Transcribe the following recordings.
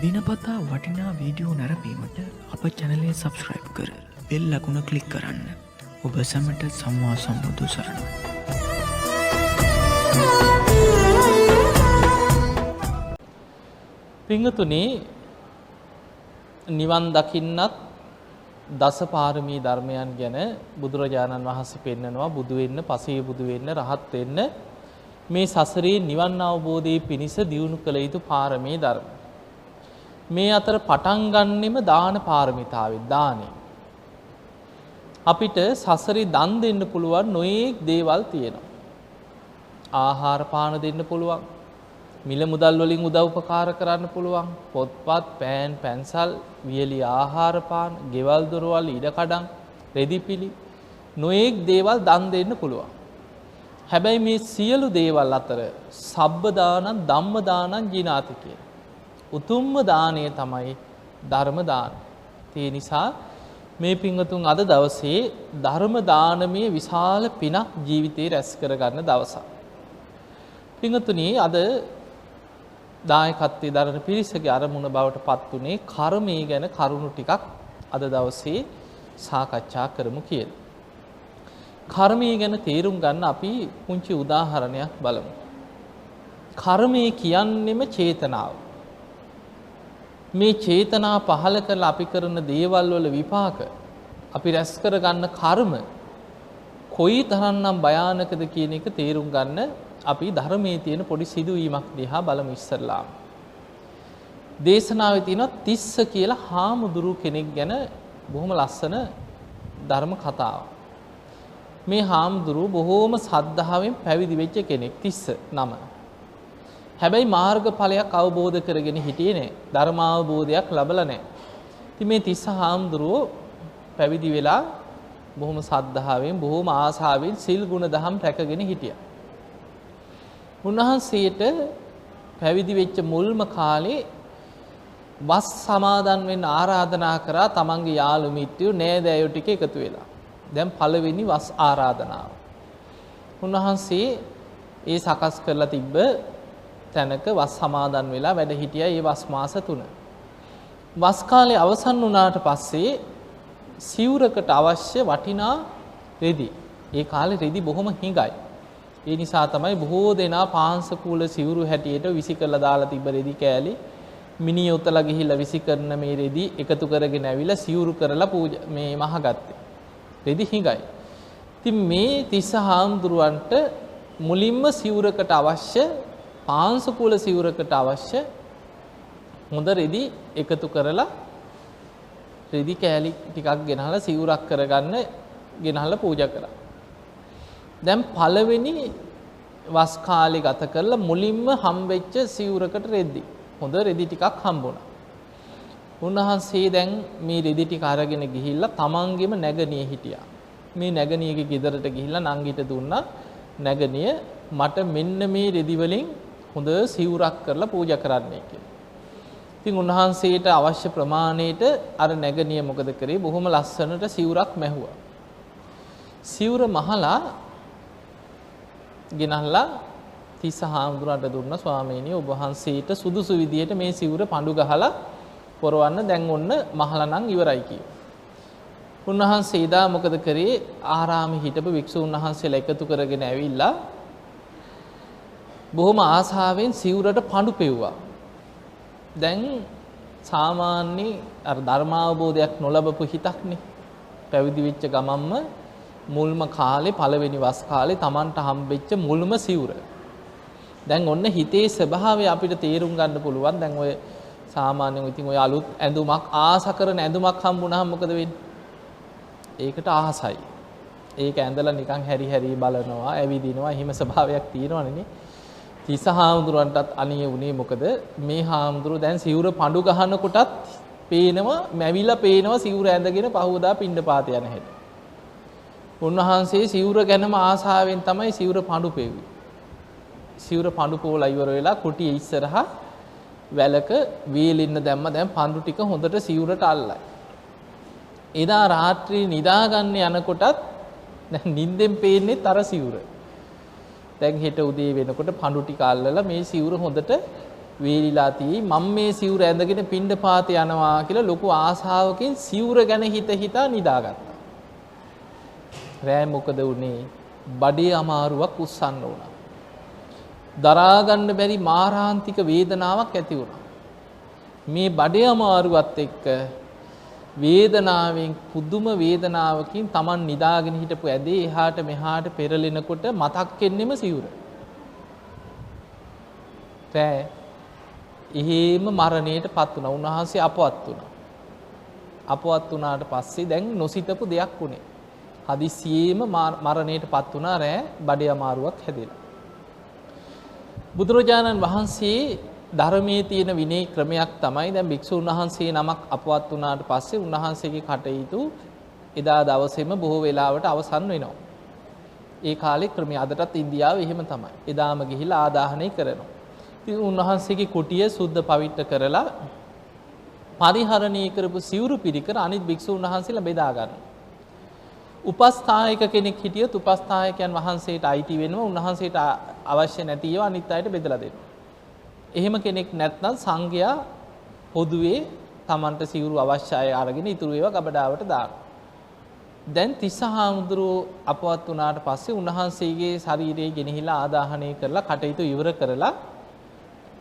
දිනපතා වටිනා වීඩියෝ නැරඹීමට අප චැනලය සබස්ක්‍රයිබ් කර බෙල් ලකුණ ක්ලික් කරන්න. ඔබ සැමට සම්මා සම්බුදු සරණයි. පිංගතුනි, නිවන් දකින්නත් දසපාරමී ධර්මයන් ගැන බුදුරජාණන් වහන්සේ පෙන්නනවා. බුදු වෙන්න, පසේ බුදු වෙන්න, රහත් වෙන්න මේ සසරේ නිවන් අවබෝධයේ පිණිස දියුණු කළ යුතු පාරමී ධර්ම. මේ අතර පටන් ගන්නෙම දාන පාරමිතාවෙන්. දානෙ අපිට සසරේ දන් දෙන්න පුළුවන් නොයේක් දේවල් තියෙනවා. ආහාර පාන දෙන්න පුළුවන්, මිල මුදල් වලින් උදව් උපකාර කරන්න පුළුවන්, පොත්පත්, පෑන් පැන්සල්, වියලි ආහාර පාන, ගෙවල් දොරවල්, ඉඩකඩම්, රෙදිපිලි නොයේක් දේවල් දන් දෙන්න පුළුවන්. හැබැයි මේ සියලු දේවල් අතර සබ්බ දානං ධම්ම දානං ජිනාති කියන උතුම්ම දාණය තමයි ධර්ම දාන. ඒ නිසා මේ පින්වතුන් අද දවසේ ධර්ම දානමය විශාල පිනක් ජීවිතේ රැස් කරගන්න දවසක්. පින්වතුනි, අද දායකත්වයේ දරන පිරිසගේ අරමුණ බවට පත් වුණේ කර්මය ගැන කරුණු ටිකක් අද දවසේ සාකච්ඡා කරමු කියලා. කර්මය ගැන තේරුම් ගන්න අපි පුංචි උදාහරණයක් බලමු. කර්මය කියන්නේම චේතනාව. මේ චේතනා පහල කරලා අපි කරන දේවල් වල විපාක, අපි රැස් කරගන්න කර්ම කොයි තරම්නම් භයානකද කියන එක තේරුම් ගන්න අපි ධර්මයේ තියෙන පොඩි සිදුවීමක් දිහා බලමු ඉස්සරලා. දේශනාවේ තියෙනවා තිස්ස කියලා හාමුදුරු කෙනෙක් ගැන බොහොම ලස්සන ධර්ම කතාවක්. මේ හාමුදුරු බොහෝම සද්ධාවෙන් පැවිදි වෙච්ච කෙනෙක්, තිස්ස නම. හැබැයි මාර්ගඵලයක් අවබෝධ කරගෙන හිටියේ නැහැ. ධර්මාවබෝධයක් ලැබලා නැහැ. ඉතින් මේ තිස්ස හාමුදුරුවෝ පැවිදි වෙලා බොහොම සද්ධාවෙන්, බොහොම ආසාවෙන් සිල් ගුණ දහම් රැකගෙන හිටියා. උන්වහන්සේට පැවිදි වෙච්ච මුල්ම කාලේ වස් සමාදන් වෙන්න ආරාධනා කරා තමන්ගේ යාළු මිත්‍රයෝ නෑදෑයෝ ටික එකතු වෙලා. දැන් පළවෙනි වස් ආරාධනාව. උන්වහන්සේ ඒ සකස් කරලා තිබ්බ තැනක වස් සමාදන් වෙලා වැඩ හිටියා ඒ වස් මාස 3. වස් කාලේ අවසන් වුණාට පස්සේ සිවුරකට අවශ්‍ය වටිනා රෙදි. ඒ කාලේ රෙදි බොහොම හිඟයි. ඒ නිසා තමයි බොහෝ දෙනා පාංශකූල සිවුරු හැටියට විසි කරලා දාලා තිබ්බ රෙදි කෑලි මිනිහ උතලා ගිහිල්ලා විසි කරන මේ රෙදි එකතු කරගෙන ඇවිල්ලා සිවුරු කරලා මේ මහගත්තේ. රෙදි හිඟයි. ඉතින් මේ තිස්ස හාමුදුරුවන්ට මුලින්ම සිවුරකට අවශ්‍ය, පාංශකූල සිවුරකට අවශ්‍ය හොඳ රෙදි එකතු කරලා රෙදි කෑලි ටිකක් ගෙනහලා සිවුරක් කරගන්න ගෙනහලා පූජා කරා. දැන් පළවෙනි වස් කාලේ ගත කරලා මුලින්ම හම්බෙච්ච සිවුරකට රෙදි, හොඳ රෙදි ටිකක් හම්බුණා. උන්වහන්සේ දැන් මේ රෙදි ටික අරගෙන ගිහිල්ලා තමන්ගේම නැගණිය හිටියා. මේ නැගණියගේ ගෙදරට ගිහිල්ලා නංගිට දුන්නා, නැගණිය මට මෙන්න මේ රෙදි වලින් හොඳ සිවුරක් කරලා පූජා කරන්නයි කියලා. ඉතින් උන්වහන්සේට අවශ්‍ය ප්‍රමාණයට අර නැගණිය මොකද කරේ? බොහොම ලස්සනට සිවුරක් මැහුවා. සිවුර මහලා ගෙනල්ලා තිස්ස හාමුදුරන්ට දුන්නා. ස්වාමීනි, ඔබ වහන්සේට සුදුසු විදියට මේ සිවුර පඳු ගහලා පොරවන්න දැන් ඔන්න මහලා නම් ඉවරයි කිව්වා. උන්වහන්සේ ඉදා මොකද කරේ? ආරාමේ හිටපු වික්ෂුන් වහන්සේලා එකතු කරගෙන ඇවිල්ලා බොහොම ආසාවෙන් සිවුරට පඳු පෙව්වා. දැන් සාමාන්‍ය අර ධර්මාවබෝධයක් නොලබපු හිතක්නේ. පැවිදි වෙච්ච ගමන්ම මුල්ම කාලේ, පළවෙනි වස් කාලේ Tamanට හම්බෙච්ච මුල්ම සිවුර. දැන් ඔන්න හිතේ ස්වභාවය අපිට තේරුම් ගන්න පුළුවන්. දැන් ඔය සාමාන්‍යයෙන් ඉතින් ඔය අලුත් ඇඳුමක්, ආස කරන ඇඳුමක් හම්බුනහම මොකද වෙන්නේ? ඒකට ආසයි. ඒක ඇඳලා නිකන් හැරි හැරි බලනවා, ඇවිදිනවා, හිම ස්වභාවයක් තියෙනවනේ නේ. තිස්ස හාමුදුරන්ටත් අනිය උනේ මොකද? මේ හාමුදුරුවෝ දැන් සිවුර පඳු ගහනකොටත් පේනවා, මැවිලා පේනවා සිවුර ඇඳගෙන පහවදා පිණ්ඩපාත යන හැටි. උන්වහන්සේ සිවුර ගැනම ආසාවෙන් තමයි සිවුර පඳු පෙව්වේ. සිවුර පඳු පොවලා ඉවර වෙලා කුටියේ ඉස්සරහා වැලක වීලින්න දැම්ම. දැන් පඳු ටික හොඳට සිවුරට අල්ලයි. එදා රාත්‍රියේ නිදාගන්න යනකොටත් දැන් නිින්දෙන් පේන්නේ තර සිවුර. දැන් හෙට උදේ වෙනකොට පඳු ටික අල්ලලා මේ සිවුර හොඳට වේලිලා තියෙයි මම මේ සිවුර ඇඳගෙන පිණ්ඩපාත යනවා කියලා ලොකු ආසාවකින් සිවුර ගැන හිතා නිදාගත්තා. රෑ මොකද වුනේ? බඩේ අමාරුවක් උස්සන්න වුණා. දරා ගන්න බැරි මාරාන්තික වේදනාවක් ඇති වුණා. මේ බඩේ අමාරුවත් එක්ක වේදනාවෙන් පුදුම වේදනාවකින් Taman නිදාගෙන හිටපු ඇදේ එහාට මෙහාට පෙරලෙනකොට මතක් වෙන්නෙම සිවුර. රෑ එහෙම මරණයටපත් වුණා. උන්වහන්සේ අපවත් වුණා. අපවත් වුණාට පස්සේ දැන් නොසිතපු දෙයක් වුණේ. හදිසියෙම මරණයටපත් වුණා රෑ බඩේ අමාරුවක් හැදෙලා. බුදුරජාණන් වහන්සේ ධර්මයේ තියෙන විනය ක්‍රමයක් තමයි දැන් භික්ෂුන් වහන්සේ නමක් අපවත් වුණාට පස්සේ උන්වහන්සේගේ කටයුතු එදා දවසේම බොහෝ වෙලාවට අවසන් වෙනවා. ඒ කාලේ ක්‍රමය අදටත් ඉන්දියාවේ එහෙම තමයි. එදාම ගිහිලා ආදාහනය කරනවා. ඉතින් උන්වහන්සේගේ කුටිය සුද්ධ පවිත්‍ර කරලා පරිහරණය කරපු සිවුරු පිරිකර අනිත් භික්ෂුන් වහන්සේලා බෙදා ගන්නවා. උපස්ථායක කෙනෙක් හිටියොත් උපස්ථායකයන් වහන්සේට අයිති වෙනවා. උන්වහන්සේට අවශ්‍ය නැති ඒවා අනිත් අයට බෙදලා දෙනවා. එහෙම කෙනෙක් නැත්නම් සංඝයා පොදුවේ Tamanට සිවුරු අවශ්‍යයි අරගෙන ඉතුරු ඒවා ගබඩාවට දානවා. දැන් තිස්සහාමුදුරුවෝ අපවත් වුණාට පස්සේ උන්වහන්සේගේ ශරීරය ගෙනහිලා ආදාහනය කරලා කටයුතු ඉවර කරලා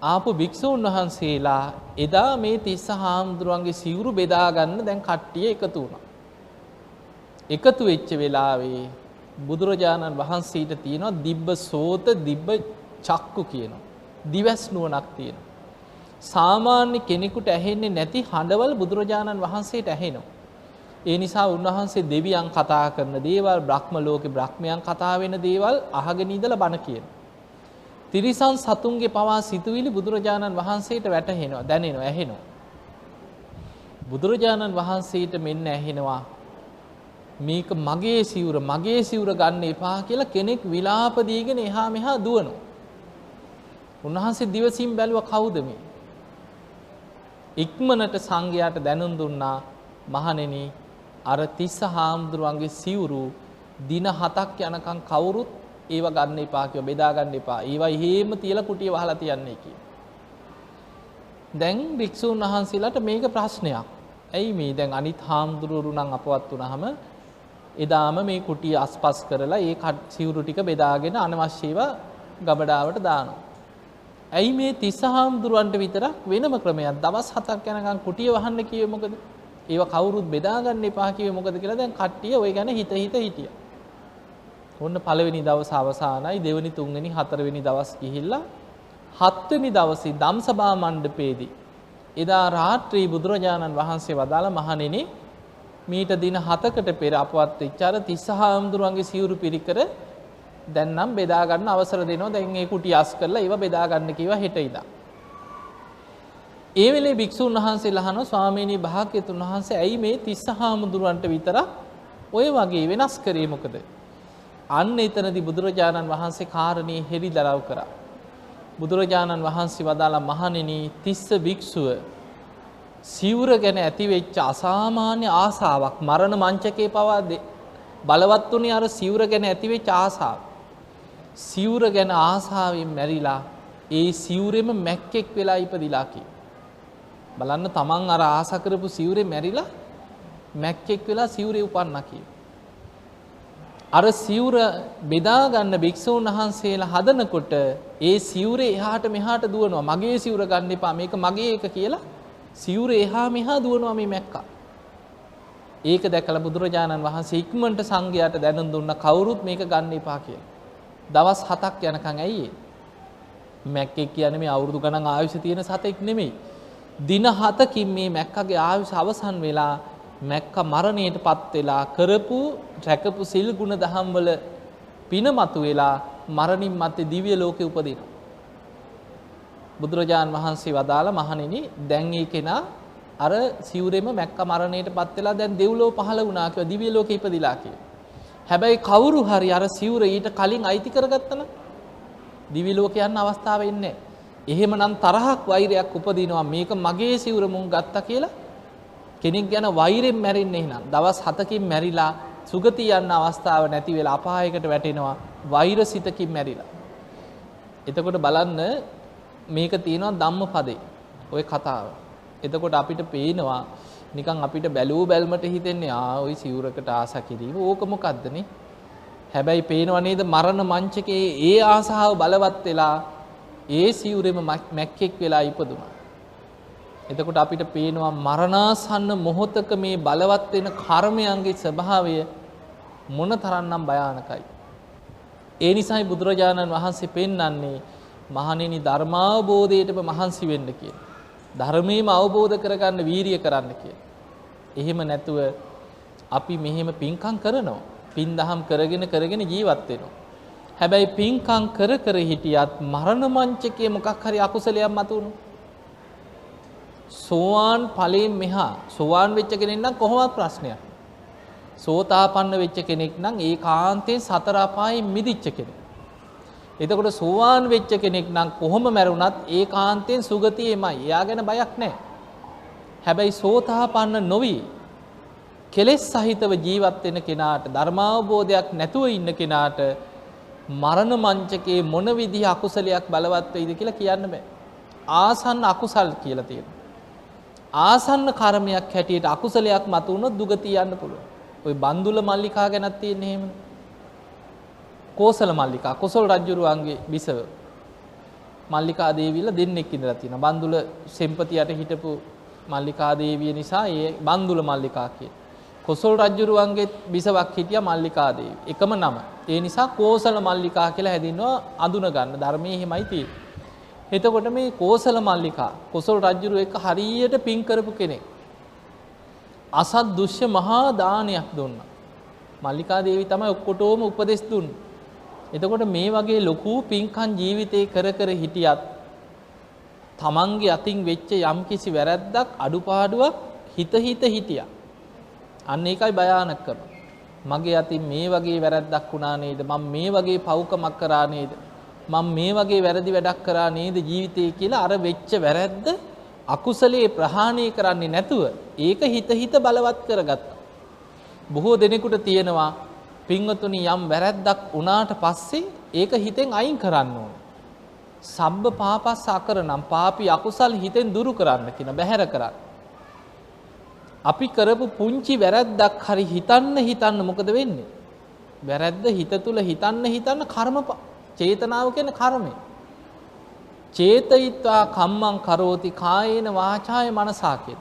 ආපු භික්ෂුන් වහන්සේලා එදා මේ තිස්සහාමුදුරුවන්ගේ සිවුරු බෙදා ගන්න දැන් කට්ටිය එකතු වුණා. එකතු වෙච්ච වෙලාවේ බුදුරජාණන් වහන්සේට තියෙනවා දිබ්බ සෝත දිබ්බ චක්කු කියනවා. දිවස් නුවණක් තියෙනවා. සාමාන්‍ය කෙනෙකුට ඇහෙන්නේ නැති හඬවල් බුදුරජාණන් වහන්සේට ඇහෙනවා. ඒ නිසා උන්වහන්සේ දෙවියන් කතා කරන දේවල්, බ්‍රහ්ම ලෝකේ බ්‍රහ්මයන් කතා වෙන දේවල් අහගෙන ඉඳලා බණ කියනවා. තිරිසන් සතුන්ගේ පවා සිතුවිලි බුදුරජාණන් වහන්සේට වැටහෙනවා, දැනෙනවා, ඇහෙනවා. බුදුරජාණන් වහන්සේට මෙන්න ඇහෙනවා මේක මගේ සිවුර ගන්න එපා කියලා කෙනෙක් විලාප දීගෙන එහා මෙහා දුවනවා. උන්වහන්සේ දිවසින් බැලුවා කවුද මේ? ඉක්මනට සංඝයාට දැනුම් දුන්නා මහණෙනි අර තිස්ස හාමුදුරුවන්ගේ සිවුරු දින 7ක් යනකම් කවුරුත් ඒව ගන්න එපා කියලා බෙදා ගන්න එපා. ඒවා එහෙම තියලා කුටිය වහලා තියන්නේ කියලා. දැන් භික්ෂුන් වහන්සේලාට මේක ප්‍රශ්නයක්. ඇයි මේ දැන් අනිත් හාමුදුරුවරු නම් අපවත් වුණාම එදාම මේ කුටිය අස්පස් කරලා ඒ සිවුරු ටික බෙදාගෙන අනවශ්‍යව ගබඩාවට දානවා. ඇයි මේ තිස්ස හාමුදුරුවන්ට විතරක් වෙනම ක්‍රමයක් දවස් 7ක් යනකම් කුටිය වහන්න කිව්වේ මොකද? ඒව කවුරුත් බෙදා ගන්න එපා කිව්වේ මොකද කියලා දැන් කට්ටිය ওই ගැන හිත හිටියා. ඔන්න පළවෙනි දවස අවසానයි, දෙවෙනි තුන්වෙනි හතරවෙනි දවස් ගිහිල්ලා හත්වෙනි දවසේ ධම්සභා මණ්ඩපයේදී එදා රාත්‍රී බුදුරජාණන් වහන්සේ වදාළ මහණෙනි මීට දින 7කට පෙර අපවත් වෙච්ච අර තිස්ස හාමුදුරුවන්ගේ සිවුරු පිරිකර දැන් නම් බෙදා ගන්න අවසර දෙනවා. දැන් මේ කුටි අස් කරලා ඒව බෙදා ගන්න කිව්වා හෙට ඉඳන්. ඒ වෙලේ භික්ෂුන් වහන්සේලා අහනවා ස්වාමීනි භාග්‍යතුන් වහන්සේ ඇයි මේ තිස්ස හාමුදුරුවන්ට විතරක් ඔය වගේ වෙනස් කරේ මොකද? අන්න එතනදී බුදුරජාණන් වහන්සේ කාරණේ හෙළිදරව් කරා. බුදුරජාණන් වහන්සේ වදාලා මහණෙනි තිස්ස භික්ෂුව සිවුර ගැන ඇති වෙච්ච අසාමාන්‍ය ආසාවක් මරණ මංචකේ පවා බලවත් උනේ අර සිවුර ගැන ඇති වෙච්ච ආසාව. සිවුර ගැන ආසාවෙන් මැරිලා ඒ සිවුරෙම මැක්කෙක් වෙලා ඉපදිලා කි. බලන්න තමන් අර ආසා කරපු සිවුරේ මැරිලා මැක්කෙක් වෙලා සිවුරේ උපන්නා කි. අර සිවුර බෙදා ගන්න භික්ෂුන් වහන්සේලා හදනකොට ඒ සිවුරේ එහාට මෙහාට දුවනවා. මගේ සිවුර ගන්න එපා මේක මගේ එක කියලා සිවුර එහා මෙහා දුවනවා මේ මැක්කා. ඒක දැකලා බුදුරජාණන් වහන්සේ ඉක්මනට සංඝයාට දැනුම් දුන්නා කවුරුත් මේක ගන්න එපා කියලා. දවස් 7ක් යනකම් ඇයි මැක්කෙක් කියන්නේ මේ අවුරුදු ගණන් ආයුෂ තියෙන සතෙක් නෙමෙයි. දින 7කින් මේ මැක්කගේ ආයුෂ අවසන් වෙලා මැක්ක මරණයටපත් වෙලා කරපු රැකපු සිල් ගුණ දහම් වල පිනමතු වෙලා මරණින් මත්තේ දිව්‍ය ලෝකේ උපදිනවා. බුදුරජාන් වහන්සේ වදාළ මහණෙනි දැන් ඒ කෙනා අර සිවුරෙම මැක්ක මරණයටපත් වෙලා දැන් දෙව්ලොව පහළ වුණා කියලා දිව්‍ය ලෝකේ ඉපදිලා කියලා. හැබැයි කවුරු හරි අර සිවුර ඊට කලින් අයිති කරගත්තා නම් දිව්‍ය ලෝකේ යන්න අවස්ථාව වෙන්නේ නැහැ. එහෙමනම් තරහක් වෛරයක් උපදිනවා මේක මගේ සිවුර මුන් ගත්තා කියලා කෙනෙක් ගැන වෛරෙන් මැරෙන්නේ එහෙනම් දවස් 7කින් මැරිලා සුගතිය යන්න අවස්ථාව නැති වෙලා අපායකට වැටෙනවා වෛරසිතකින් මැරිලා. එතකොට බලන්න මේක තියෙනවා ධම්මපදේ. ওই කතාව. එතකොට අපිට පේනවා නිකන් අපිට බැලූ බැල්මට හිතෙන්නේ ওই සිවුරකට ආස කිරීම ඕක මොකද්දනේ? හැබැයි පේනව නේද මරණ මංචකයේ ඒ ආසාව බලවත් වෙලා ඒ සිවුරෙම මැක්කෙක් වෙලා ඉපදුනා. එතකොට අපිට පේනවා මරණාසන්න මොහොතක මේ බලවත් වෙන කර්මයන්ගේ ස්වභාවය මොනතරම්නම් භයානකයි. ඒ නිසායි බුදුරජාණන් වහන්සේ පෙන්වන්නේ මහණෙනි ධර්මාවබෝධයටම මහන්සි වෙන්න කියලා. ධර්මයේම අවබෝධ කරගන්න වීරිය කරන්න කියලා. එහෙම නැතුව අපි මෙහෙම පින්කම් කරනවා. පින් දහම් කරගෙන ජීවත් වෙනවා. හැබැයි පින්කම් කර හිටියත් මරණ මංචකයේ මොකක් හරි අකුසලයක් මතුවුණු. සෝවාන් ඵලයෙන් මෙහා සෝවාන් වෙච්ච කෙනෙක් නම් කොහොමවත් ප්‍රශ්නයක්. සෝතාපන්න වෙච්ච කෙනෙක් නම් ඒකාන්තයෙන් සතර අපායෙන් මිදිච්ච කෙනෙක්. එතකොට සෝවාන් වෙච්ච කෙනෙක් නම් කොහොම මැරුණත් ඒකාන්තයෙන් සුගතියෙමයි. එයා ගැන බයක් නැහැ. හැබැයි සෝතාපන්න නොවි කෙලෙස් සහිතව ජීවත් වෙන කෙනාට ධර්මාවබෝධයක් නැතුව ඉන්න කෙනාට මරණ මංචකේ මොන විදිහ අකුසලයක් බලවත් වෙයිද කියලා කියන්න බෑ. ආසන්න අකුසල් කියලා තියෙනවා. ආසන්න කර්මයක් හැටියට අකුසලයක් මතු වුණොත් දුගතිය යන්න පුළුවන්. ওই බන්දුල මල්ලිකා ගැනත් තියෙන්නේ එහෙමනේ. කෝසල මල්ලිකා කොසල් රජුරුවන්ගේ බිසව මල්ලිකා දේවියලා දෙන්නෙක් ඉඳලා තියෙනවා. බන්දුල සෙම්පතියට හිටපු මල්ලිකා දේවිය නිසා ඒ බන්දුල මල්ලිකා කියන. කොසල් රජුරුවන්ගේ බිසවක් හිටියා මල්ලිකා දේවිය. එකම නම. ඒ නිසා කෝසල මල්ලිකා කියලා හැදින්නවා අඳුන ගන්න. ධර්මයේ එහෙමයි තියෙන්නේ. එතකොට මේ කෝසල මල්ලිකා කොසල් රජුරුව එක්ක හරියට පින් කරපු කෙනෙක්. අසත් දුෂ්‍ය මහා දානයක් දුන්නා. මල්ලිකා දේවිය තමයි ඔක්කොටම උපදෙස් දුන්නේ. එතකොට මේ වගේ ලොකු පින්කම් ජීවිතේ කර හිටියත් තමන්ගේ අතින් වෙච්ච යම්කිසි වැරැද්දක් අඩුපාඩුවක් හිත හිටියා. අන්න ඒකයි භයානකම. මගේ අතින් මේ වගේ වැරැද්දක් වුණා නේද? මම මේ වගේ පව්කමක් කරා නේද? මම මේ වගේ වැරදි වැඩක් කරා නේද ජීවිතේ කියලා අර වෙච්ච වැරැද්ද අකුසලයේ ප්‍රහාණය කරන්නේ නැතුව ඒක හිත බලවත් කරගත්තා. බොහෝ දෙනෙකුට තියෙනවා පින්වතුනි යම් වැරැද්දක් වුණාට පස්සේ ඒක හිතෙන් අයින් කරන්න ඕන. සබ්බ පාපස්ස අකරණම් පාපී අකුසල් හිතෙන් දුරු කරන්න කියන බැහැර කරන්න. අපි කරපු පුංචි වැරැද්දක් හරි හිතන්න මොකද වෙන්නේ? වැරැද්ද හිත තුල හිතන්න කර්ම චේතනාව කියන්නේ කර්මය. චේතයිත්වා කම්මං කරෝති කායේන වාචාය මනසා කියන.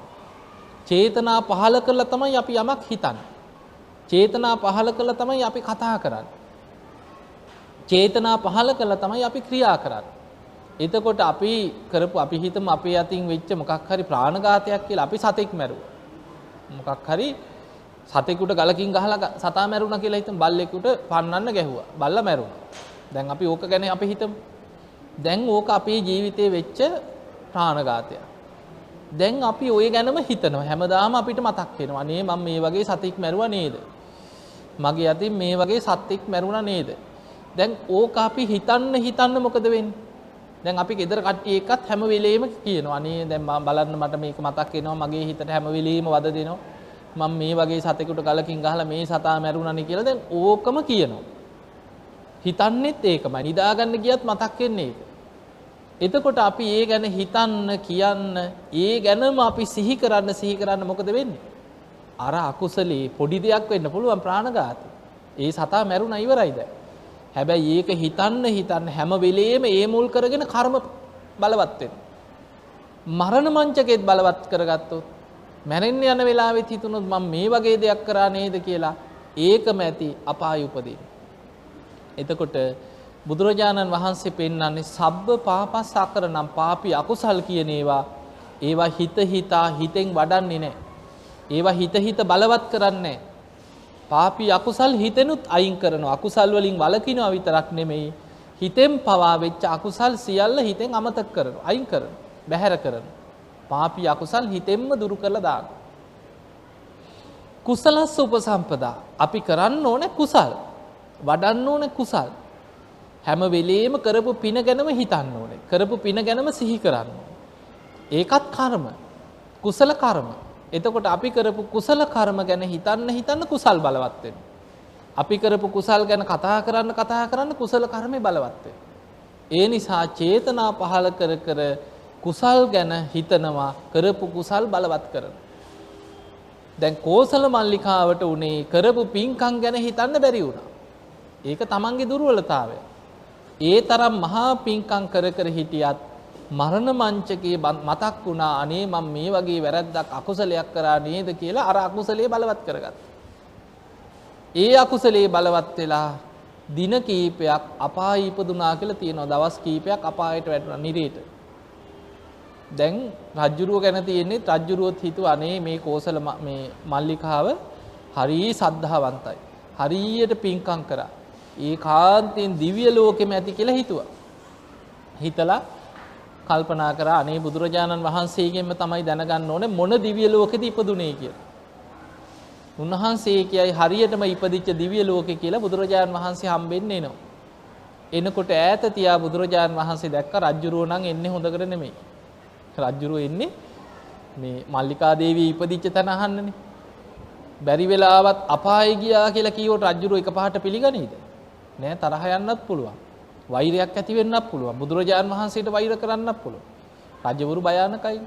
චේතනා පහල කළා තමයි අපි යමක් හිතන්නේ. චේතනා පහල කළා තමයි අපි කතා කරන්නේ. චේතනා පහල කළා තමයි අපි ක්‍රියා කරන්නේ. එතකොට අපි හිතමු අපේ අතින් වෙච්ච මොකක් හරි ප්‍රාණඝාතයක් කියලා අපි සතෙක් මැරුවා. මොකක් හරි සතෙකුට ගලකින් ගහලා සතා මැරුණා කියලා හිතමු. බල්ලෙකුට පන්නන්න ගැහුවා. බල්ලා මැරුණා. දැන් අපි ඕක ගැන අපි හිතමු. දැන් ඕක අපේ ජීවිතේ වෙච්ච ප්‍රාණඝාතයක්. දැන් අපි ওই ගැනම හිතනවා. හැමදාම අපිට මතක් වෙනවා. නේ මම මේ වගේ සතෙක් මැරුවා නේද? මගේ අතින් මේ වගේ සතෙක් මැරුණා නේද? දැන් ඕක අපි හිතන්න මොකද වෙන්නේ? දැන් අපි ගෙදර කට්ටිය එක්කත් හැම වෙලෙම කියනවා නේ දැන් මම බලන්න මට මේක මතක් වෙනවා මගේ හිතට හැම වෙලෙම වද දෙනවා. මම මේ වගේ සතෙකුට ගලකින් ගහලා මේ සතා මැරුණානේ කියලා දැන් ඕකම කියනවා. හිතන්නේත් ඒකමයි. නිදාගන්න ගියත් මතක් වෙන්නේ ඒක. එතකොට අපි ඒ ගැන හිතන්න කියන්න ඒ ගැනම අපි සිහි කරන්න මොකද වෙන්නේ? අර අකුසලේ පොඩි දෙයක් වෙන්න පුළුවන් ප්‍රාණඝාතය. ඒ සතා මැරුණා ඉවරයි දැන්. හැබැයි ඒක හිතන්න හැම වෙලෙම ඒ මුල් කරගෙන කර්ම බලවත් වෙනවා. මරණ මංචකෙත් බලවත් කරගත්තොත් මැරෙන්න යන වෙලාවෙත් හිතුනොත් මම මේ වගේ දෙයක් කරා නේද කියලා ඒකම ඇති අපාය උපදින. එතකොට බුදුරජාණන් වහන්සේ පෙන්වන්නේ සබ්බ පාපස් අකරණම් පාපී අකුසල් කියන ඒවා හිතෙන් වඩන්නේ නැහැ. ඒවා හිත බලවත් කරන්නේ නැහැ. පාපී අකුසල් හිතෙනුත් අයින් කරනවා. අකුසල් වලින් වළකිනවා විතරක් නෙමෙයි හිතෙන් පවා වෙච්ච අකුසල් සියල්ල හිතෙන් අමතක කරනවා. අයින් කරනවා. බැහැර කරනවා. පාපී අකුසල් හිතෙන්ම දුරු කරලා දානවා. කුසලස්ස උපසම්පදා අපි කරන්න ඕනේ කුසල්. වඩන්න ඕනේ කුසල්. හැම වෙලෙම කරපු පින ගැනම හිතන්න ඕනේ. කරපු පින ගැනම සිහි කරන්න ඕනේ. ඒකත් කර්ම. කුසල කර්ම. එතකොට අපි කරපු කුසල කර්ම ගැන හිතන්න කුසල් බලවත් වෙනවා. අපි කරපු කුසල් ගැන කතා කරන්න කුසල කර්මේ බලවත් වෙනවා. ඒ නිසා චේතනා පහළ කර කර කුසල් ගැන හිතනවා, කරපු කුසල් බලවත් කරන. දැන් කෝසල මල්ලිකාවට උනේ කරපු පින්කම් ගැන හිතන්න බැරි වුණා. ඒක තමන්ගේ දුර්වලතාවය. ඒ තරම් මහා පින්කම් කර කර හිටියත් මරණ මංචකයේ මතක් වුණා අනේ මම මේ වගේ වැරද්දක් අකුසලයක් කරා නේද කියලා අර අකුසලයේ බලවත් කරගත්තා. ඒ අකුසලයේ බලවත් වෙලා දින කීපයක් අපාය ඉපදුනා කියලා තියෙනවා. දවස් කීපයක් අපායට වැටුණා නිරේට. දැන් රජ්ජුරුව ගැන තියෙන්නේ රජ්ජුරුවොත් හිතුවා අනේ මේ කෝසල මේ මල්ලිකාව හරිය සද්ධාවන්තයි. හරියට පින්කම් කරා. ඒකාන්තයෙන් දිව්‍ය ලෝකෙම ඇති කියලා හිතුවා. හිතලා කල්පනා කරා අනේ බුදුරජාණන් වහන්සේගෙන්ම තමයි දැනගන්න ඕනේ මොන දිව්‍ය ලෝකෙද ඉපදුනේ කියලා. උන්වහන්සේ කියයි හරියටම ඉපදිච්ච දිව්‍ය ලෝකෙ කියලා බුදුරජාණන් වහන්සේ හම්බෙන්න එනවා. එනකොට ඈත තියා බුදුරජාණන් වහන්සේ දැක්ක රජ්ජුරුව නම් එන්නේ හොඳකට නෙමෙයි. රජ්ජුරුව එන්නේ මේ මල්ලිකා දේවිය ඉපදිච්ච තැන අහන්නනේ. බැරි වෙලාවත් අපායේ ගියා කියලා කියවට රජ්ජුරුව එකපාරට පිළිගනීද? නෑ, තරහ යන්නත් පුළුවන්. වෛරයක් ඇති වෙන්නත් පුළුවන්. බුදුරජාණන් වහන්සේට වෛර කරන්නත් පුළුවන්. රජවරු භයානකයි.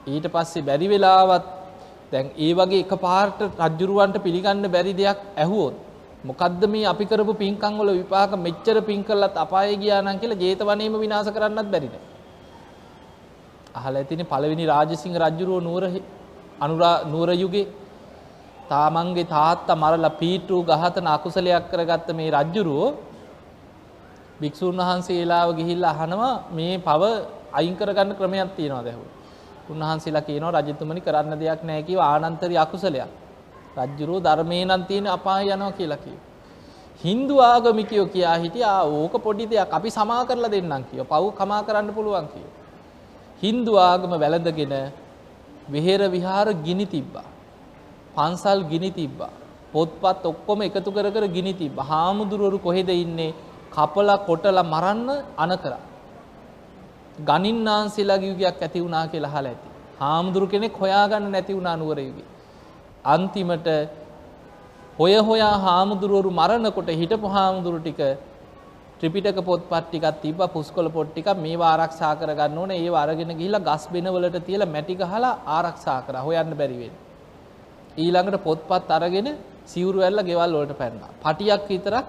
ඊට පස්සේ බැරි වෙලාවත් දැන් ඒ වගේ එකපාරට රජ්ජුරුවන්ට පිළිගන්න බැරි දෙයක් ඇහුවොත් මොකද්ද මේ අපි කරපු පින්කම් වල විපාක මෙච්චර පින් කළත් අපායේ ගියා නම් කියලා ජේතවනේම විනාශ කරන්නත් බැරි නෑ. අහලා ඇතිනේ පළවෙනි රාජසිංහ රජුරෝ නුවර යුගේ තාමන්ගේ තාත්තා මරලා පීට්ටු ගහතන අකුසලයක් කරගත්ත මේ රජුරෝ භික්ෂුන් වහන්සේලාව ගිහිල්ලා අහනවා මේ පව අයින් කරගන්න ක්‍රමයක් තියෙනවද ඇහුවා. උන්වහන්සේලා කියනවා රජතුමනි කරන්න දෙයක් නැහැ කිව්ව ආනන්තරී අකුසලයක්. රජුරෝ ධර්මේ නම් තියෙන අපාය යනවා කියලා කිව්වා. Hindu ආගමිකයෝ කියා හිටියා ඕක පොඩි දෙයක් අපි සමා කරලා දෙන්නම් කිව්වා. පව් කමා කරන්න පුළුවන් කිව්වා. Hindu ආගම වැළඳගෙන විහෙර විහාර ගිනි තිබ්බා. පන්සල් ගිනි තිබ්බා. පොත්පත් ඔක්කොම එකතු කර කර ගිනි තිබ්බා. හාමුදුරුවරු කොහෙද ඉන්නේ? කපලා කොටලා මරන්න අන කරා. ගණින්නාන්සේලා යුගයක් ඇති වුණා කියලා අහලා ඇති. හාමුදුරු කෙනෙක් හොයාගන්න නැති වුණා නුවර යුගේ. අන්තිමට හොයා හාමුදුරුවරු මරනකොට හිටපු හාමුදුරු ටික ත්‍රිපිටක පොත්පත් ටිකක් තිබ්බා, පුස්කොළ පොත් ටිකක් මේවා ආරක්ෂා කරගන්න ඕනේ. ඒව අරගෙන ගිහිල්ලා ගස් බෙන වලට තියලා මැටි ගහලා ආරක්ෂා කරා. හොයන්න බැරි වෙන්නේ. ඊළඟට පොත්පත් අරගෙන සිවුරු ඇල්ල ගෙවල් වලට පැන්නා. පටියක් විතරක්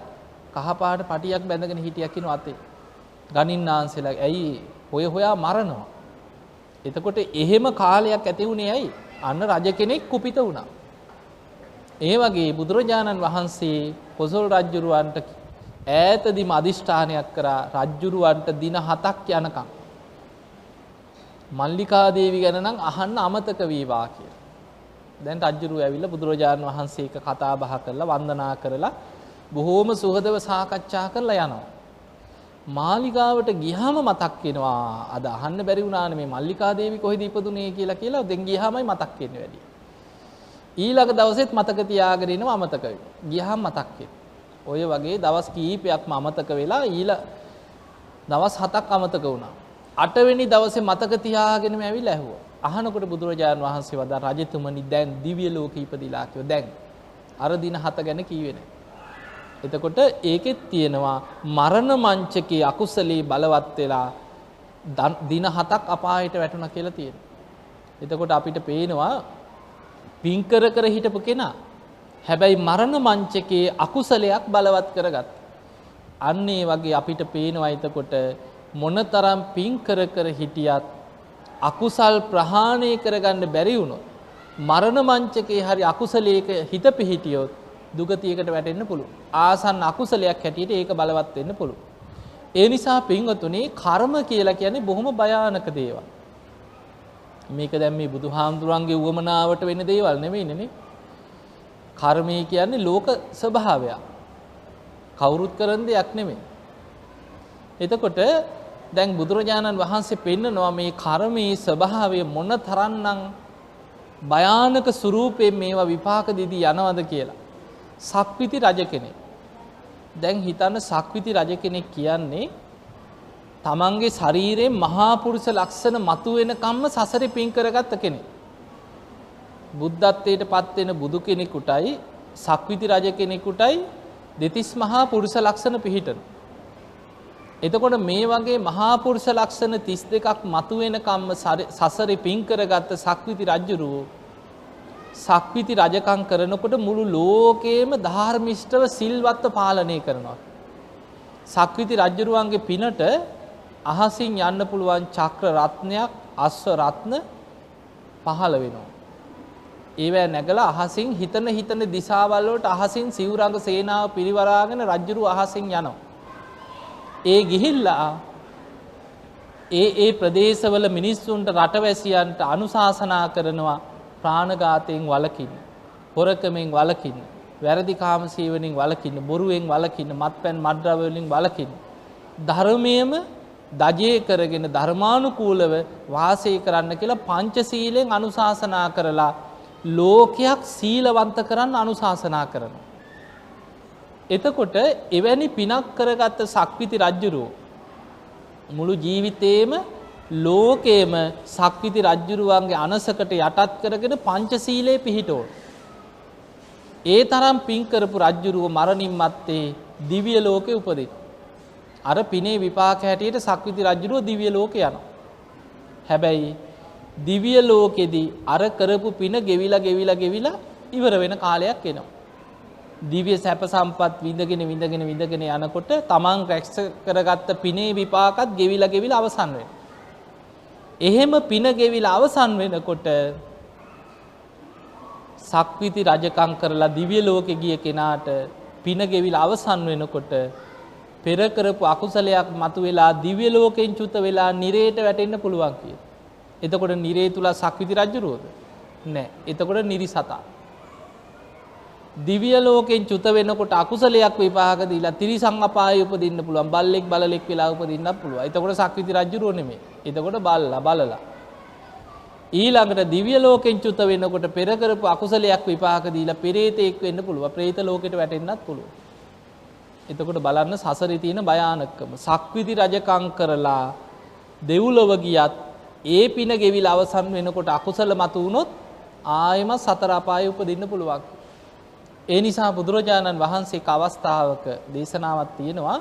කහපාට පටියක් බැඳගෙන හිටියක් කිනු අතේ. ගණින්නාන්සලා ඇයි හොයා මරනවා. එතකොට එහෙම කාලයක් ඇති වුණේ ඇයි? අන්න රජ කෙනෙක් කුපිත වුණා. ඒ වගේ බුදුරජාණන් වහන්සේ කොසල් රජුරවන්ට ඈතදීම අදිෂ්ඨානයක් කරා රජ්ජුරුවන්ට දින 7ක් යනකම් මල්ලිකා දේවි ගැන නම් අහන්න අමතක වේවා කියලා. දැන් රජ්ජුරුව ඇවිල්ලා බුදුරජාණන් වහන්සේ එක කතා බහ කරලා වන්දනා කරලා බොහෝම සුහදව සාකච්ඡා කරලා යනවා. මාලිගාවට ගියාම මතක් වෙනවා අද අහන්න බැරි වුණානේ මේ මල්ලිකා දේවි කොහෙද ඉපදුනේ කියලා දැන් ගියාමයි මතක් වෙන්නේ වැඩි. ඊළඟ දවසෙත් මතක තියාගෙන ඉනව අමතක වෙනවා. ගියාම මතක් වෙනවා. ඔය වගේ දවස් කීපයක්ම අමතක වෙලා දවස් 7ක් අමතක වුණා. 8 වෙනි දවසේ මතක තියාගෙනම ඇවිල්ලා ඇහුවා. අහනකොට බුදුරජාණන් වහන්සේ වදා රජතුමනි දැන් දිව්‍ය ලෝකෙ ඉපදිලා කිව්වා. දැන් අර දින 7 ගැන කීවේ නැහැ. එතකොට ඒකෙත් තියෙනවා මරණ මංචකේ අකුසලී බලවත් වෙලා දින 7ක් අපායට වැටුණා කියලා තියෙනවා. එතකොට අපිට පේනවා පින් කර කර හිටපු කෙනා හැබැයි මරණ මංචකේ අකුසලයක් බලවත් කරගත්. අන්න ඒ වගේ අපිට පේනවා එතකොට මොනතරම් පින් කර කර හිටියත් අකුසල් ප්‍රහාණය කරගන්න බැරි වුණොත් මරණ මංචකේ හරි අකුසලයක හිත පිහිටියොත් දුගතියකට වැටෙන්න පුළුවන්. ආසන්න අකුසලයක් හැටියට ඒක බලවත් වෙන්න පුළුවන්. ඒ නිසා පින්වතුනි කර්ම කියලා කියන්නේ බොහොම භයානක දේවල්. මේක දැන් මේ බුදුහාමුදුරන්ගේ උවමනාවට වෙන දේවල් නෙමෙයිනේ. කර්මය කියන්නේ ලෝක ස්වභාවයක්. කවුරුත් කරන දෙයක් නෙමෙයි. එතකොට දැන් බුදුරජාණන් වහන්සේ පෙන්නනවා මේ කර්මයේ ස්වභාවය මොන තරම්නම් භයානක ස්වරූපයෙන් මේවා විපාක දෙදී යනවද කියලා. සක්විති රජ කෙනෙක්. දැන් හිතන්න සක්විති රජ කෙනෙක් කියන්නේ තමන්ගේ ශරීරයේ මහා පුරුෂ ලක්ෂණ මතුවෙනකම්ම සසරේ පින් කරගත්ත කෙනෙක්. බුද්ධත්වයට පත් වෙන බුදු කෙනෙකුටයි සක්විති රජ කෙනෙකුටයි දෙතිස් මහා පුරුෂ ලක්ෂණ පිහිටන. එතකොට මේ වගේ මහා පුරුෂ ලක්ෂණ 32ක් මතුවෙනකම්ම සසරේ පින් කරගත්ත සක්විති රජුරෝ සක්විති රජකම් කරනකොට මුළු ලෝකේම ධාර්මිෂ්ඨව සිල්වත්ව පාලනය කරනවා. සක්විති රජුරුවන්ගේ පිනට අහසින් යන්න පුළුවන් චක්‍ර රත්නයක් අශ්ව රත්න 15 වෙනවා. ඒවැ නැගලා අහසින් හිතන දිශාවල් වලට අහසින් සිවුරංග සේනාව පිරිවරාගෙන රජුරු අහසින් යනවා. ඒ ගිහිල්ලා ඒ ප්‍රදේශවල මිනිස්සුන්ට රටවැසියන්ට අනුශාසනා කරනවා ප්‍රාණඝාතයෙන් වළකින්න, හොරකමෙන් වළකින්න, වැරදි කාම සේවනයෙන් වළකින්න, බොරුවෙන් වළකින්න, මත්පැන් මත්ද්‍රව්‍ය වලින් වළකින්න. ධර්මයේම දජේ කරගෙන ධර්මානුකූලව වාසය කරන්න කියලා පංචශීලයෙන් අනුශාසනා කරලා ලෝකයක් සීලවන්ත කරන්න අනුශාසනා කරනවා. එතකොට එවැනි පිනක් කරගත්ත සක්විති රජුරෝ මුළු ජීවිතේම ලෝකේම සක්විති රජුරුවන්ගේ අනසකට යටත් කරගෙන පංචශීලයේ පිහිටවන. ඒ තරම් පින් කරපු රජුරුව මරණින් මත්තේ දිව්‍ය ලෝකේ උපදින. අර පිනේ විපාක හැටියට සක්විති රජුරුව දිව්‍ය ලෝකේ යනවා. හැබැයි දිව්‍ය ලෝකෙදී අර කරපු පින ගෙවිලා ඉවර වෙන කාලයක් එනවා. දිව්‍ය සැප සම්පත් විඳගෙන යනකොට තමන් රැක්ෂ කරගත්ත පිනේ විපාකත් ගෙවිලා අවසන් වෙනවා. එහෙම පින ගෙවිලා අවසන් වෙනකොට සක්විති රජකම් කරලා දිව්‍ය ලෝකෙ ගිය කෙනාට පින ගෙවිලා අවසන් වෙනකොට පෙර කරපු අකුසලයක් මතුවෙලා දිව්‍ය ලෝකෙන් චුත වෙලා නිරේට වැටෙන්න පුළුවන් කියලා. එතකොට නිරේ තුල සක්විති රජුරුවද? නැහැ. එතකොට නිරිසතා. දිව්‍ය ලෝකෙන් චුත වෙනකොට අකුසලයක් විපාක දීලා තිරිසන් අපායේ උපදින්න පුළුවන්. බල්ලෙක් බලලෙක් වෙලා උපදින්නත් පුළුවන්. එතකොට සක්විති රජුරුව නෙමෙයි. එතකොට බලලා. ඊළඟට දිව්‍ය ලෝකෙන් චුත වෙනකොට පෙර කරපු අකුසලයක් විපාක දීලා පෙරේතෙක් වෙන්න පුළුවන්. ප්‍රේත ලෝකෙට වැටෙන්නත් පුළුවන්. එතකොට බලන්න සසරේ තියෙන භයානකම. සක්විති රජකම් කරලා දෙව්ලොව ගියත් ඒ පින ගෙවිලා අවසන් වෙනකොට අකුසල මතු වුණොත් ආයෙම සතර අපායේ උපදින්න පුළුවන්. ඒ නිසා බුදුරජාණන් වහන්සේක අවස්ථාවක දේශනාවක් තියෙනවා.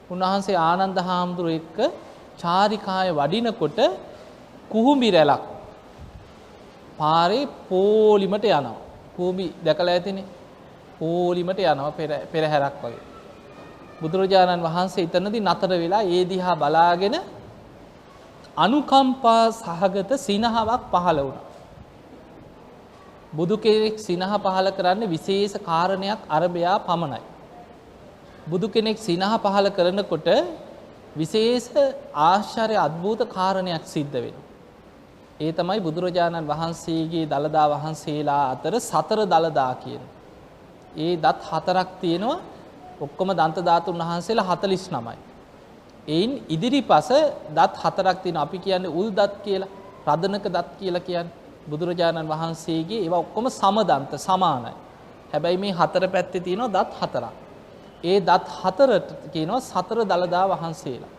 උන්වහන්සේ ආනන්ද හාමුදුරුවෝ එක්ක චාරිකාය වඩිනකොට කුහුඹි රැලක් පාරේ පෝලිමට යනවා. කුහුඹි දැකලා ඇතිනේ. පෝලිමට යනවා පෙරහැරක් වගේ. බුදුරජාණන් වහන්සේ එතනදී නතර වෙලා ඒ දිහා බලාගෙන අනුකම්පා සහගත සිනහවක් පහළ වුණා. බුදු කෙනෙක් සිනහ පහළ කරන්නේ විශේෂ කාරණයක් අරබයා පමණයි. බුදු කෙනෙක් සිනහ පහළ කරනකොට විශේෂ ආශ්චර්ය අద్భుත කාරණයක් සිද්ධ වෙනවා. ඒ තමයි බුදුරජාණන් වහන්සේගේ දළදා වහන්සේලා අතර සතර දළදා කියන. ඒ දත් හතරක් තියෙනවා. ඔක්කොම දන්ත ධාතුන් වහන්සේලා 49යි. එයින් ඉදිරිපස දත් හතරක් තියෙනවා. අපි කියන්නේ උල් දත් කියලා, රදනක දත් කියලා කියන්නේ. බුදුරජාණන් වහන්සේගේ ඒවා ඔක්කොම සමදන්ත සමානයි. හැබැයි මේ හතර පැත්තේ තියෙනවා දත් හතරක්. ඒ දත් හතරට කියනවා සතර දළදා වහන්සේලා.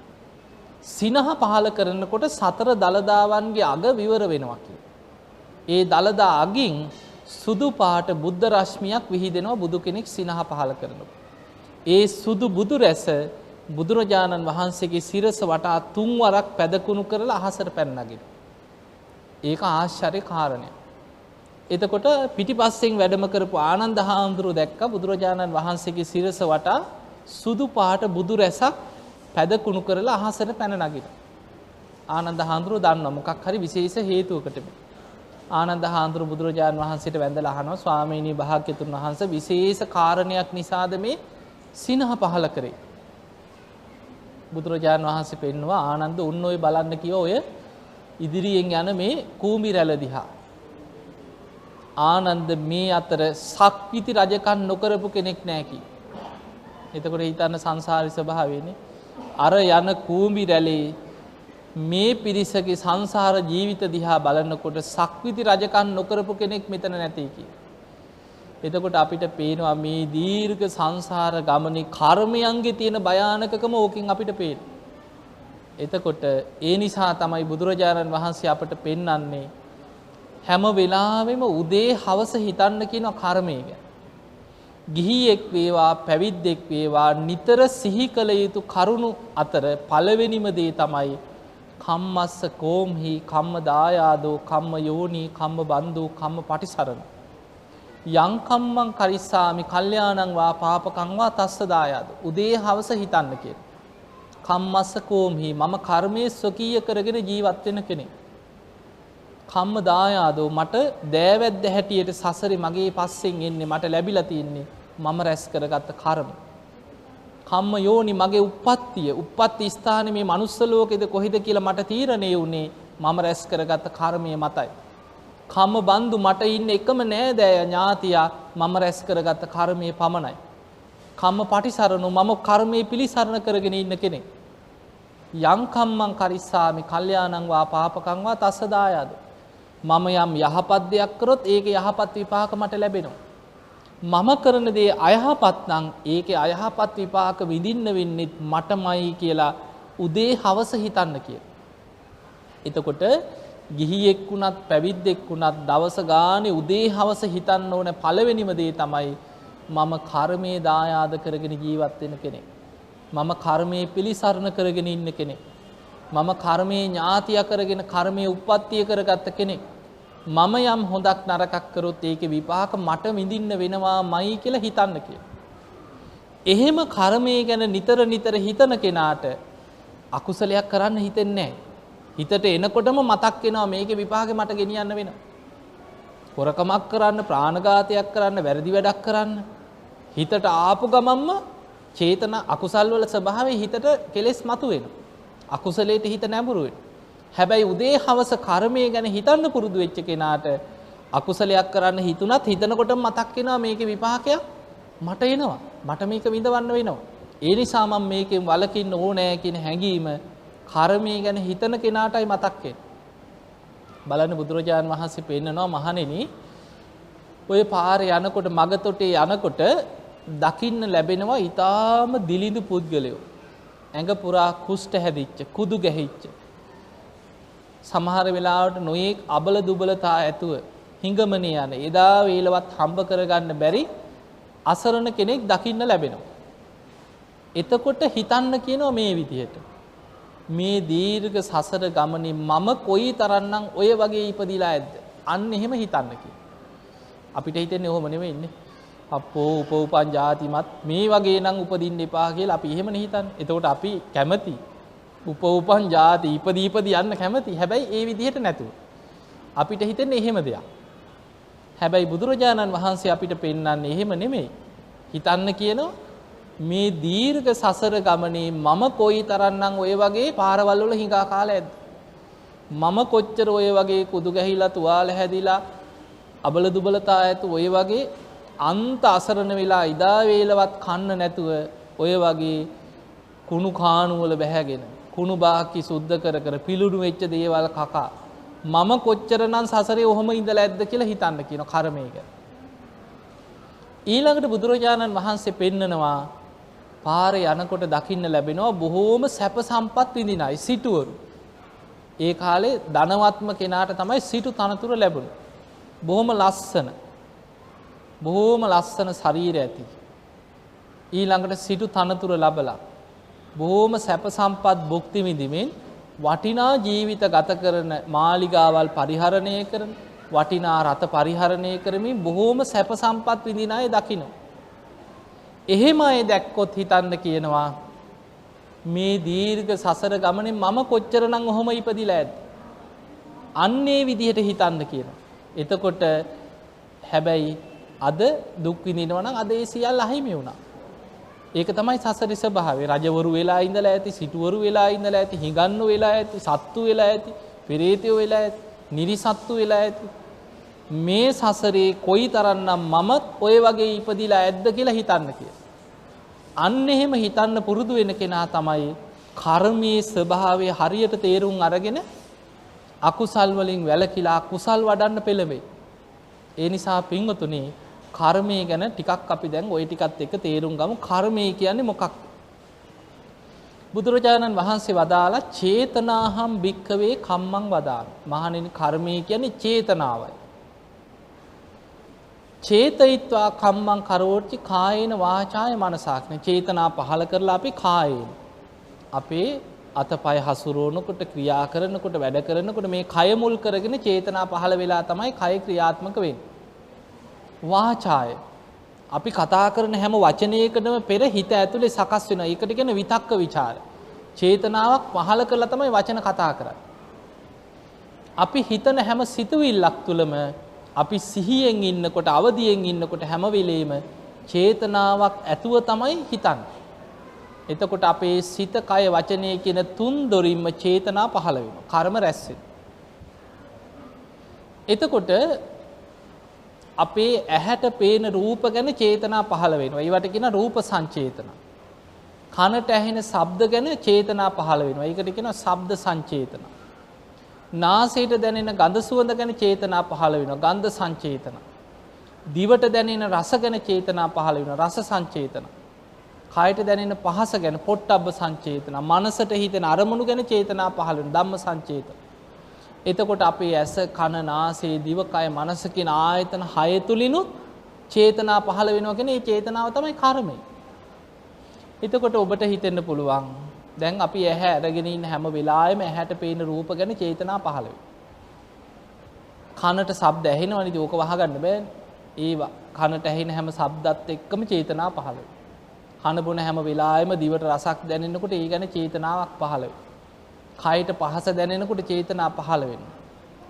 සිනහ පහළ කරනකොට සතර දළදාවන්ගේ අග විවර වෙනවා කියලා. ඒ දළදා අගින් සුදු පාට බුද්ධ රශ්මියක් විහිදෙනවා බුදු කෙනෙක් සිනහ පහළ කරනකොට. ඒ සුදු බුදු රැස බුදුරජාණන් වහන්සේගේ සිරස වටා 3 වරක් පැදකුණු කරලා අහසට පැන නගිනවා. ඒක ආශ්චර්ය කාරණයක්. එතකොට පිටිපස්සෙන් වැඩම කරපු ආනන්ද හාමුදුරුවෝ දැක්ක බුදුරජාණන් වහන්සේගේ සිරස වටා සුදු පාට බුදු රැසක් පැදකුණු කරලා අහසට පැන නගිනවා. ආනන්ද හාමුදුරුවෝ දන්නවා මොකක් හරි විශේෂ හේතුවකට. ආනන්ද හාමුදුරුවෝ බුදුරජාණන් වහන්සේට වැඳලා අහනවා ස්වාමීනි භාග්‍යතුන් වහන්සේ විශේෂ කාරණයක් නිසාද මේ සිනහ පහළ කරේ. බුදුරජාණන් වහන්සේ පෙන්නවා ආනන්ද උන් ඔය බලන්න කිව්ව ඔය ඉදිරියෙන් යන මේ කූඹි රැළ දිහා. ආනන්ද මේ අතර සක්විති රජකම් නොකරපු කෙනෙක් නැහැ කි. එතකොට හිතන්න සංසාරී ස්වභාවයනේ. අර යන කූඹි රැළේ මේ පිරිසගේ සංසාර ජීවිත දිහා බලනකොට සක්විති රජකම් නොකරපු කෙනෙක් මෙතන නැtei කි. එතකොට අපිට පේනවා මේ දීර්ඝ සංසාර ගමනේ කර්මයන්ගේ තියෙන භයානකකම ඕකෙන් අපිට පේනවා. එතකොට ඒ නිසා තමයි බුදුරජාණන් වහන්සේ අපට පෙන්වන්නේ හැම වෙලාවෙම උදේ හවස හිතන්න කියන කර්මය ගැන. ගිහියෙක් වේවා පැවිද්දෙක් වේවා නිතර සිහි කළ යුතු කරුණු අතර පළවෙනිම දේ තමයි කම්මස්ස කෝම්හි කම්ම දායාදෝ කම්ම යෝනි කම්ම බන්දෝ කම්ම පටිසරණ යං කම්මං කරිස්සාමි කල්යාණං වා පාපකං වා තස්ස දායාදෝ උදේ හවස හිතන්න කියන කම්මස්ස කෝම්හි මම කර්මයේ ස්වකීය කරගෙන ජීවත් වෙන කෙනෙක් කම්ම දායාදෝ මට දෑවැද්ද හැටියට සසරේ මගේ පස්සෙන් එන්නේ මට ලැබිලා තින්නේ මම රැස් කරගත්ත කර්ම. කම්ම යෝනි මගේ උප්පත්ති ස්ථානේ මේ මනුස්ස ලෝකෙද කොහෙද කියලා මට තීරණය වුණේ මම රැස් කරගත්ත කර්මයේ මතයි. කම්ම බන්දු මට ඉන්නේ එකම නෑදෑය ඥාතියා මම රැස් කරගත්ත කර්මයේ පමණයි. කම්ම පටිසරණු මම කර්මයේ පිළිසරණ කරගෙන ඉන්න කෙනෙක්. යං කම්මං කරිස්සාමි කල්යාණං වා පාපකං වා තස්ස දායාදෝ මම යම් යහපත් දෙයක් කරොත් ඒකේ යහපත් විපාක මට ලැබෙනවා. මම කරන දේ අයහපත් නම් ඒකේ අයහපත් විපාක විඳින්න වෙන්නේ මටමයි කියලා උදේ හවස හිතන්න කියලා. එතකොට ගිහියෙක් වුණත් පැවිද්දෙක් වුණත් දවස ගානේ උදේ හවස හිතන්න ඕන පළවෙනිම දේ තමයි මම කර්මයේ දායාද කරගෙන ජීවත් වෙන කෙනෙක්. මම කර්මයේ පිළිසරණ කරගෙන ඉන්න කෙනෙක්. මම කර්මයේ ඥාතිය කරගෙන කර්මයේ උප්පත්තිය කරගත්ත කෙනෙක්. මම යම් හොඳක් නරකක් කරොත් ඒකේ විපාක මට විඳින්න වෙනවාමයි කියලා හිතන්න කියලා. එහෙම කර්මයේ ගැන නිතර නිතර හිතන කෙනාට අකුසලයක් කරන්න හිතෙන්නේ නැහැ. හිතට එනකොටම මතක් වෙනවා මේකේ විපාකේ මට ගෙනියන්න වෙනවා. හොරකමක් කරන්න, ප්‍රාණඝාතයක් කරන්න, වැරදි වැඩක් කරන්න හිතට ආපු ගමන්ම චේතන අකුසල් වල ස්වභාවය හිතට කෙලෙස් මතුවෙනවා. අකුසලයට හිත නැඹුරු වෙනවා. හැබැයි උදේ හවස කර්මය ගැන හිතන්න පුරුදු වෙච්ච කෙනාට අකුසලයක් කරන්න හිතුණත් හිතනකොටම මතක් වෙනවා මේකේ විපාකයක් මට එනවා. මට මේක විඳවන්න වෙනවා. ඒ නිසා මම මේකෙන් වළකින්න ඕනෑ කියන හැඟීම කර්මය ගැන හිතන කෙනාටයි මතක් වෙන්නේ. බලන්න බුදුරජාණන් වහන්සේ පෙන්නනවා මහණෙනි ඔය පාරේ යනකොට මගතොටේ යනකොට දකින්න ලැබෙනවා ඊටාම දිලිඳු පුද්ගලයෝ. ඇඟ පුරා කුෂ්ඨ හැදිච්ච, කුදු ගැහිච්ච. සමහර වෙලාවට නොයේක් අබල දුබලතා ඇතුව හිඟමනේ යන එදා වේලවත් හම්බ කරගන්න බැරි අසරණ කෙනෙක් දකින්න ලැබෙනවා. එතකොට හිතන්න කියනවා මේ විදිහට. මේ දීර්ඝ සසර ගමනේ මම කොයි තරම්නම් ඔය වගේ ඉපදිලා ඇද්ද? අන්න එහෙම හිතන්න කියනවා. අපිට හිතෙන්නේ ඔහොම නෙවෙයි ඉන්නේ. අපෝ උපෝපන් ජාතිමත් මේ වගේ නම් උපදින්න එපා කියලා අපි එහෙමනේ හිතන්නේ. එතකොට අපි කැමති උපෝපන් ජාති ඉපදී යන්න කැමති. හැබැයි ඒ විදිහට නැතුව. අපිට හිතෙන්නේ එහෙම දෙයක්. හැබැයි බුදුරජාණන් වහන්සේ අපිට පෙන්වන්නේ එහෙම නෙමෙයි. හිතන්න කියනවා මේ දීර්ඝ සසර ගමනේ මම කොයි තරම්නම් ඔය වගේ පාරවල් වල හිඟා කාලා ඇද්ද? මම කොච්චර ඔය වගේ කුදු ගැහිලා තුවාල හැදිලා අබල දුබලතා ඇතු ඔය වගේ අන්ත අසරණ වෙලා ඉදා වේලවත් කන්න නැතුව ඔය වගේ කුණු කාණු වල බැහැගෙන කුණු බාකි සුද්ධ කර කර පිලුණු වෙච්ච දේවල් කකා මම කොච්චරනම් සසරේ ඔහොම ඉඳලා ඇද්ද කියලා හිතන්න කියන කර්මය ගැන. ඊළඟට බුදුරජාණන් වහන්සේ පෙන්නනවා පාරේ යනකොට දකින්න ලැබෙනවා බොහෝම සැප සම්පත් විඳින අය සිටුවරු. ඒ කාලේ ධනවත්ම කෙනාට තමයි සිටු තනතුර ලැබුණේ. බොහෝම ලස්සන ශරීරය ඇති. ඊළඟට සිටු තනතුර ලැබලා බොහෝම සැප සම්පත් භුක්ති විඳිමින් වටිනා ජීවිත ගත කරන මාලිගාවල් පරිහරණය කරන වටිනා රත පරිහරණය කරමින් බොහෝම සැප සම්පත් විඳින අය දකින්න. එහෙම අය දැක්කොත් හිතන්න කියනවා මේ දීර්ඝ සසර ගමනේ මම කොච්චරනම් ඔහොම ඉපදිලා ඇද්ද? අන්නේ විදිහට හිතන්න කියනවා. එතකොට හැබැයි අද දුක් විඳිනවා නම් අද ඒ සියල්ල අහිමි වුණා. ඒක තමයි සසරේ ස්වභාවය. රජවරු වෙලා ඉඳලා ඇති, සිටුවරු වෙලා ඉඳලා ඇති, හිඟන්නු වෙලා ඇති, සත්තු වෙලා ඇති, පෙරේතයෝ වෙලා ඇති, නිරිසත්තු වෙලා ඇති. මේ සසරේ කොයිතරම්නම් මමත් ඔය වගේ ඉපදිලා ඇද්ද කියලා හිතන්න කියලා. අන්න එහෙම හිතන්න පුරුදු වෙන කෙනා තමයි කර්මයේ ස්වභාවය හරියට තේරුම් අරගෙන අකුසල් වලින් වැළකීලා කුසල් වඩන්න පෙළඹෙයි. ඒ නිසා පින්වතුනි කර්මය ගැන ටිකක් අපි දැන් ওই ටිකත් එක්ක තේරුම් ගමු. කර්මය කියන්නේ මොකක්ද? බුදුරජාණන් වහන්සේ වදාලා චේතනාහම් භික්ඛවේ කම්මං වදාන. මහණෙනි කර්මය කියන්නේ චේතනාවයි. චේතයිත්වා කම්මං කරෝටි කායේන වාචාය මනසාක්නේ චේතනා පහල කරලා අපි කායේන අපේ අතපය හසුරවනකොට ක්‍රියා කරනකොට වැඩ කරනකොට මේ කය මුල් කරගෙන චේතනා පහල වෙලා තමයි කය ක්‍රියාත්මක වෙන්නේ. වාචාය අපි කතා කරන හැම වචනයකටම පෙර හිත ඇතුලේ සකස් වෙනවා. ඒකට කියන විතක්ක ਵਿਚාර. චේතනාවක් පහල කරලා තමයි වචන කතා කරන්නේ. අපි හිතන හැම සිතුවිල්ලක් තුළම අපි සිහියෙන් ඉන්නකොට අවදියෙන් ඉන්නකොට හැම වෙලෙම චේතනාවක් ඇතුව තමයි හිතන්නේ. එතකොට අපේ සිත කය වචනය කියන තුන් දොරින්ම චේතනා පහළ වෙනවා. කර්ම රැස් වෙනවා. එතකොට අපේ ඇහැට පේන රූප ගැන චේතනා පහළ වෙනවා. ඒවට කියන රූප සංචේතන. කනට ඇහෙන ශබ්ද ගැන චේතනා පහළ වෙනවා. ඒකට කියනවා ශබ්ද සංචේතන. නාසයට දැනෙන ගඳ සුවඳ ගැන චේතනා පහළ වෙනවා. ගන්ධ සංචේතන. දිවට දැනෙන රස ගැන චේතනා පහළ වෙනවා. රස සංචේතන. කයට දැනෙන පහස ගැන පොට්ටබ්බ සංචේතන. මනසට හිතෙන අරමුණු ගැන චේතනා පහළ වෙනවා. ධම්ම සංචේතන. එතකොට අපේ ඇස කන නාසය දිව කය මනස කියන ආයතන 6 තුලිනුත් චේතනා පහළ වෙනවා කියන්නේ මේ චේතනාව තමයි කර්මය. එතකොට ඔබට හිතෙන්න පුළුවන් දැන් අපි ඇහැ අරගෙන ඉන්න හැම වෙලාවෙම ඇහැට පේන රූප ගැන චේතනා පහළ වෙනවා. කනට ශබ්ද ඇහෙනවනේ ඉතින් ඕක වහගන්න බෑනේ. ඒවා කනට ඇහෙන හැම ශබ්දත් එක්කම චේතනා පහළ වෙනවා. කන බොන හැම වෙලාවෙම දිවට රසක් දැනෙනකොට ඒ ගැන චේතනාවක් පහළ වෙනවා. කයට පහස දැනෙනකොට චේතනා පහළ වෙනවා.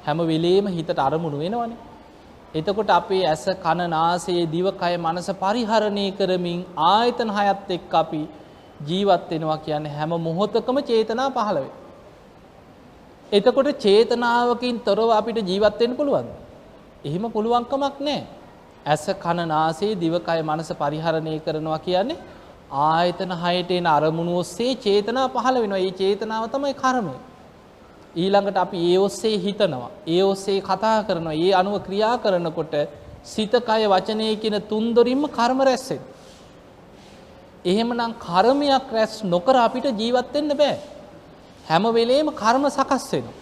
හැම වෙලෙම හිතට අරමුණු වෙනවනේ. එතකොට අපේ ඇස කන නාසය දිව කය මනස පරිහරණය කරමින් ආයතන 6ත් එක්ක අපි ජීවත් වෙනවා කියන්නේ හැම මොහොතකම චේතනා පහළ වෙනවා. එතකොට චේතනාවකින් තොරව අපිට ජීවත් වෙන්න පුළුවන්ද? එහෙම පුළුවන්කමක් නැහැ. ඇස කන නාසය දිව කය මනස පරිහරණය කරනවා කියන්නේ ආයතන 6ට එන අරමුණු ඔස්සේ චේතනා පහළ වෙනවා. මේ චේතනාව තමයි කර්මය. ඊළඟට අපි ඒ ඔස්සේ හිතනවා. ඒ ඔස්සේ කතා කරනවා. ඒ අනුව ක්‍රියා කරනකොට සිත කය වචනය කියන තුන් දොරින්ම කර්ම රැස් වෙනවා. එහෙමනම් කර්මයක් රැස් නොකර අපිට ජීවත් වෙන්න බෑ. හැම වෙලේම කර්ම සකස් වෙනවා.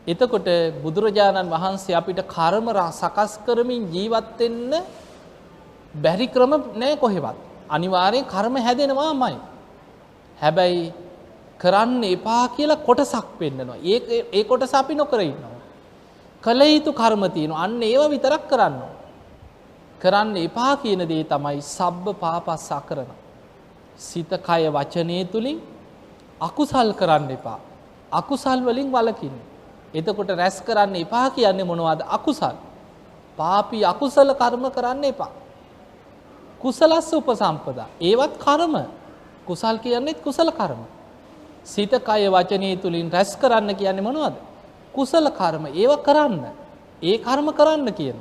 එතකොට බුදුරජාණන් වහන්සේ අපිට කර්ම සකස් කරමින් ජීවත් වෙන්න බැරි ක්‍රම නෑ කොහෙවත්. අනිවාර්යෙන් කර්ම හැදෙනවාමයි. හැබැයි කරන්න එපා කියලා කොටසක් පෙන්නනවා. ඒ කොටස අපි නොකර ඉන්නවා. කළ යුතු කර්ම තියෙනවා. අන්න ඒව විතරක් කරන්න. කරන්න එපා කියන දේ තමයි සබ්බ පාපස්සා කරන. සිත කය වචනේ තුලින් අකුසල් කරන්න එපා. අකුසල් වලින් වළකින්න. එතකොට රැස් කරන්න එපා කියන්නේ මොනවද? අකුසල්. පාපී අකුසල කර්ම කරන්න එපා. කුසලස්ස උපසම්පදා. ඒවත් කර්ම. කුසල් කියන්නේත් කුසල කර්ම. සිත කය වචනේ තුලින් රැස් කරන්න කියන්නේ මොනවද? කුසල කර්ම. ඒව කරන්න. ඒ කර්ම කරන්න කියන.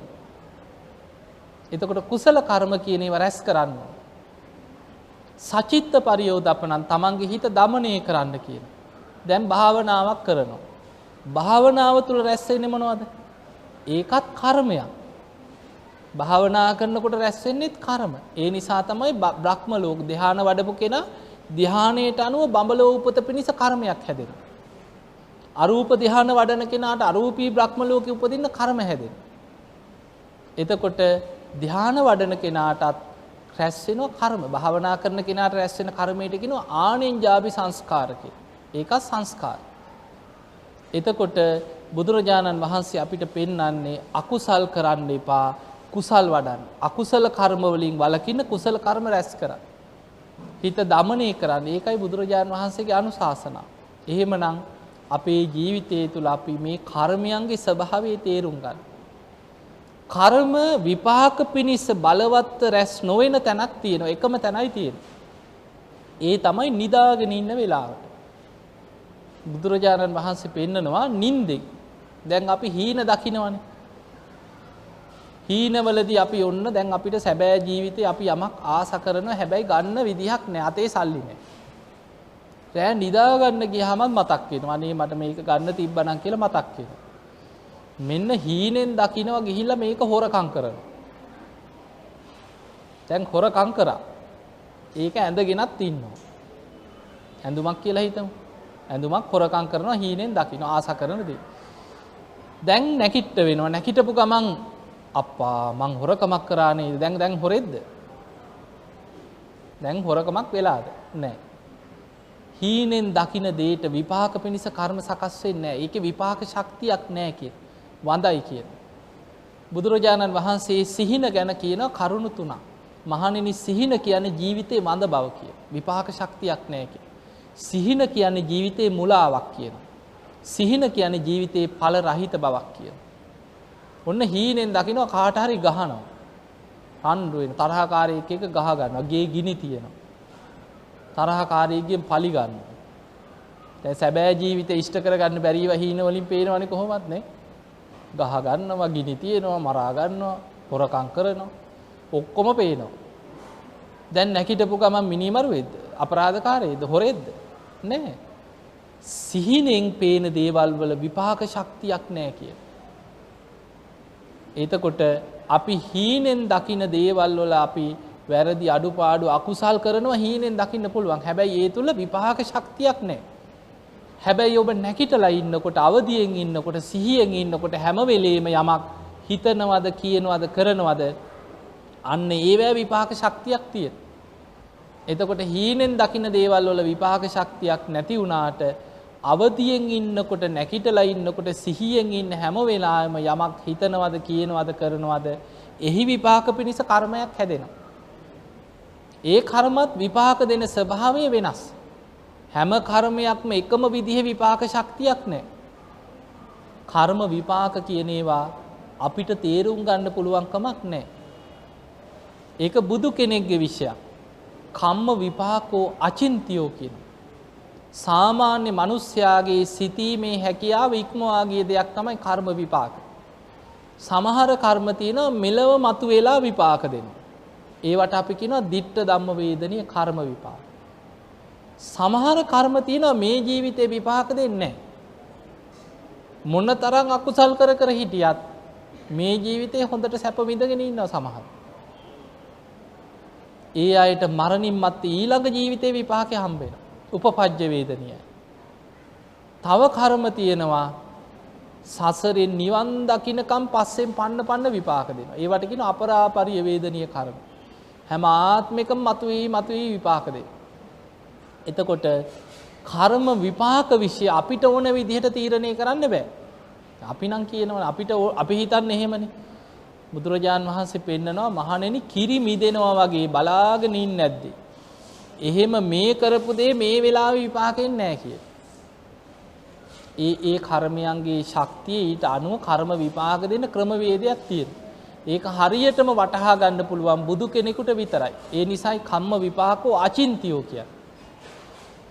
එතකොට කුසල කර්ම කියන ඒවා රැස් කරන්න. සචිත්ත පරියෝදපණං තමන්ගේ හිත দমনය කරන්න කියන. දැන් භාවනාවක් කරනවා. භාවනාව තුළ රැස් වෙන්නේ මොනවද? ඒකත් කර්මයක්. භාවනා කරනකොට රැස් වෙන්නේත් කර්ම. ඒ නිසා තමයි බ්‍රහ්ම ලෝක ධ්‍යාන වඩපු කෙනා ධ්‍යානයට අනුව බඹලෝ උපත පිණිස කර්මයක් හැදෙනවා. අරූප ධ්‍යාන වඩන කෙනාට අරූපී බ්‍රහ්ම ලෝකෙ උපදින්න කර්ම හැදෙනවා. එතකොට ධ්‍යාන වඩන කෙනාටත් රැස් වෙනවා කර්ම. භාවනා කරන කෙනාට රැස් වෙන කර්මයට කියනවා ආනෙන්ජාපි සංස්කාර කියලා. ඒකත් සංස්කාර. එතකොට බුදුරජාණන් වහන්සේ අපිට පෙන්වන්නේ අකුසල් කරන්න එපා, කුසල් වඩන්න. අකුසල කර්ම වලින් වළකින්න, කුසල කර්ම රැස් කරන්න. හිත দমনය කරන්න. ඒකයි බුදුරජාණන් වහන්සේගේ අනුශාසනාව. එහෙමනම් අපේ ජීවිතය තුළ අපි මේ කර්මයන්ගේ ස්වභාවය තේරුම් ගන්න. කර්ම විපාක පිණිස බලවත් රැස් නොවන තැනක් තියෙනවා. එකම තැනයි තියෙන්නේ. ඒ තමයි නිදාගෙන ඉන්න වෙලාවට. බුදුරජාණන් වහන්සේ පෙන්නනවා නින්දෙන්. දැන් අපි හීන දකින්නවනේ. හීනවලදී අපි ඔන්න දැන් අපිට සැබෑ ජීවිතේ අපි යමක් ආස කරනවා. හැබැයි ගන්න විදිහක් නෑ. අතේ සල්ලි නෑ. රෑ නිදා ගන්න ගියාම මතක් වෙනවා. අනේ මට මේක ගන්න තිබ්බනම් කියලා මතක් වෙනවා. මෙන්න හීනෙන් දකින්නවා ගිහිල්ලා මේක හොරකම් කරනවා. දැන් හොරකම් කරා. ඒක ඇඳගෙනත් ඉන්නවා. ඇඳුමක් කියලා හිතමු. ඇඳුමක් හොරකම් කරනවා හීනෙන් දකින්න ආස කරන දේ. දැන් නැකිට වෙනවා. නැකිටපු ගමන් අප්පා මං හොරකමක් කරා නේද? දැන් හොරෙද්ද? දැන් හොරකමක් වෙලාද? නැහැ. හීනෙන් දකින දෙයට විපාක පිණිස කර්ම සකස් වෙන්නේ නැහැ. ඒකේ විපාක ශක්තියක් නැහැ කියන. වඳයි කියන. බුදුරජාණන් වහන්සේ සිහින ගැන කියන කරුණු තුනක්. මහණෙනි සිහින කියන්නේ ජීවිතේ මඳ බව කිය. විපාක ශක්තියක් නැහැ කිය. සිහින කියන්නේ ජීවිතේ මුලාවක් කියන. සිහින කියන්නේ ජීවිතේ ඵල රහිත බවක් කියන. ඔන්න හීනෙන් දකින්න කාට හරි ගහනවා. රණ්ඩු වෙන තරහකාරයෙක් එක ගහ ගන්නවා. ගේ ගිනි තියෙනවා. තරහකාරයෙක්ගෙන් පලි ගන්නවා. දැන් සැබෑ ජීවිතේ ඉෂ්ට කරගන්න බැරිව හීන වලින් පේනවනේ කොහොමත් නේ. ගහ ගන්නවා, ගිනි තියෙනවා, මරා ගන්නවා, හොරකම් කරනවා. ඔක්කොම පේනවා. දැන් නැකිටපු ගමන් මිනිමරුවේද? අපරාධකාරයේද? හොරෙද්ද? නැහැ. සිහිනෙන් පේන දේවල් වල විපාක ශක්තියක් නැහැ කිය. එතකොට අපි හීනෙන් දකින දේවල් වල අපි වැරදි අඩුපාඩු අකුසල් කරනවා හීනෙන් දකින්න පුළුවන්. හැබැයි ඒ තුල විපාක ශක්තියක් නැහැ. හැබැයි ඔබ නැකිටලා ඉන්නකොට අවදියෙන් ඉන්නකොට සිහියෙන් ඉන්නකොට හැම වෙලෙම යමක් හිතනවද කියනවද කරනවද අන්න ඒවැ විපාක ශක්තියක් තියෙන. එතකොට හීනෙන් දකින දේවල් වල විපාක ශක්තියක් නැති වුණාට අවදියෙන් ඉන්නකොට නැකිටලා ඉන්නකොට සිහියෙන් ඉන්න හැම වෙලාවෙම යමක් හිතනවද කියනවද කරනවද එහි විපාක පිණිස කර්මයක් හැදෙනවා. ඒ කර්මත් විපාක දෙන ස්වභාවය වෙනස්. හැම කර්මයක්ම එකම විදිහේ විපාක ශක්තියක් නැහැ. කර්ම විපාක කියන ඒවා අපිට තේරුම් ගන්න පුළුවන් කමක් නැහැ. ඒක බුදු කෙනෙක්ගේ විෂයක්. කම්ම විපාකෝ අචින්තියෝ කියන. සාමාන්‍ය මිනිස්යාගේ සිතීමේ හැකියාව ඉක්මවා ගිය දෙයක් තමයි කර්ම විපාක. සමහර කර්ම තියෙනවා මෙලව මතුවලා විපාක දෙනවා. ඒවට අපි කියනවා ditta ධම්ම වේදනීය කර්ම විපාක. සමහර කර්ම තියෙනවා මේ ජීවිතේ විපාක දෙන්නේ නැහැ. මොනතරම් අකුසල් කර හිටියත් මේ ජීවිතේ හොඳට සැප විඳගෙන ඉන්නවා සමහර. ඒ අයට මරණින් මත්තේ ඊළඟ ජීවිතේ විපාකේ හම්බ වෙනවා. උපපජ්ජ වේදනීයයි. තව කර්ම තියෙනවා සසරෙන් නිවන් දකින්නකම් පස්සෙන් පන්න විපාක දෙනවා. ඒවට කියන අපරාපරිය වේදනීය කර්ම. හැම ආත්මිකම මතුවී විපාක දෙනවා. එතකොට කර්ම විපාක විශ්ය අපිට ඕන විදිහට තීරණය කරන්න බෑ. අපි නම් කියනවනේ අපි හිතන්නේ එහෙමනේ. බුදුරජාන් වහන්සේ පෙන්නනවා මහණෙනි කිරි මිදෙනවා වගේ බලාගෙන ඉන්නේ නැද්ද? එහෙම මේ කරපු දේ මේ වෙලාවේ විපාකෙන්නේ නැහැ කිය. ඒ කර්මයන්ගේ ශක්තිය ඊට අනුව කර්ම විපාක දෙන ක්‍රමවේදයක් තියෙනවා. ඒක හරියටම වටහා ගන්න පුළුවන් බුදු කෙනෙකුට විතරයි. ඒ නිසායි කම්ම විපාකෝ අචින්තියෝ කියන්නේ.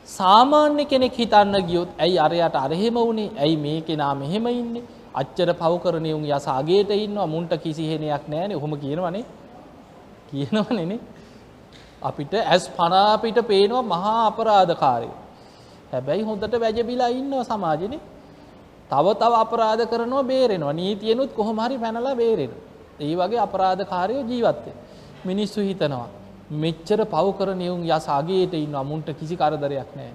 සාමාන්‍ය කෙනෙක් හිතන්න ගියොත් ඇයි අරයට අර එහෙම වුනේ? ඇයි මේ කෙනා මෙහෙම ඉන්නේ? අච්චර පව් කරන උන් යස අගේට ඉන්නවා මුන්ට කිසි හේනයක් නැහැනේ. ඔහොම කියනවනේ. කියනවනේ අපිට ඇස් පන අපිට පේනවා මහා අපරාධකාරයෝ. හැබැයි හොඳට වැජබිලා ඉන්නවා සමාජෙනේ. තව අපරාධ කරනවා බේරෙනවා. නීතියනොත් කොහොම හරි පැනලා බේරෙනවා. ඒ වගේ අපරාධකාරයෝ ජීවත් වෙනවා. මිනිස්සු හිතනවා මෙච්චර පව් කරන උන් යස අගේට ඉන්නවා මුන්ට කිසි කරදරයක් නැහැ.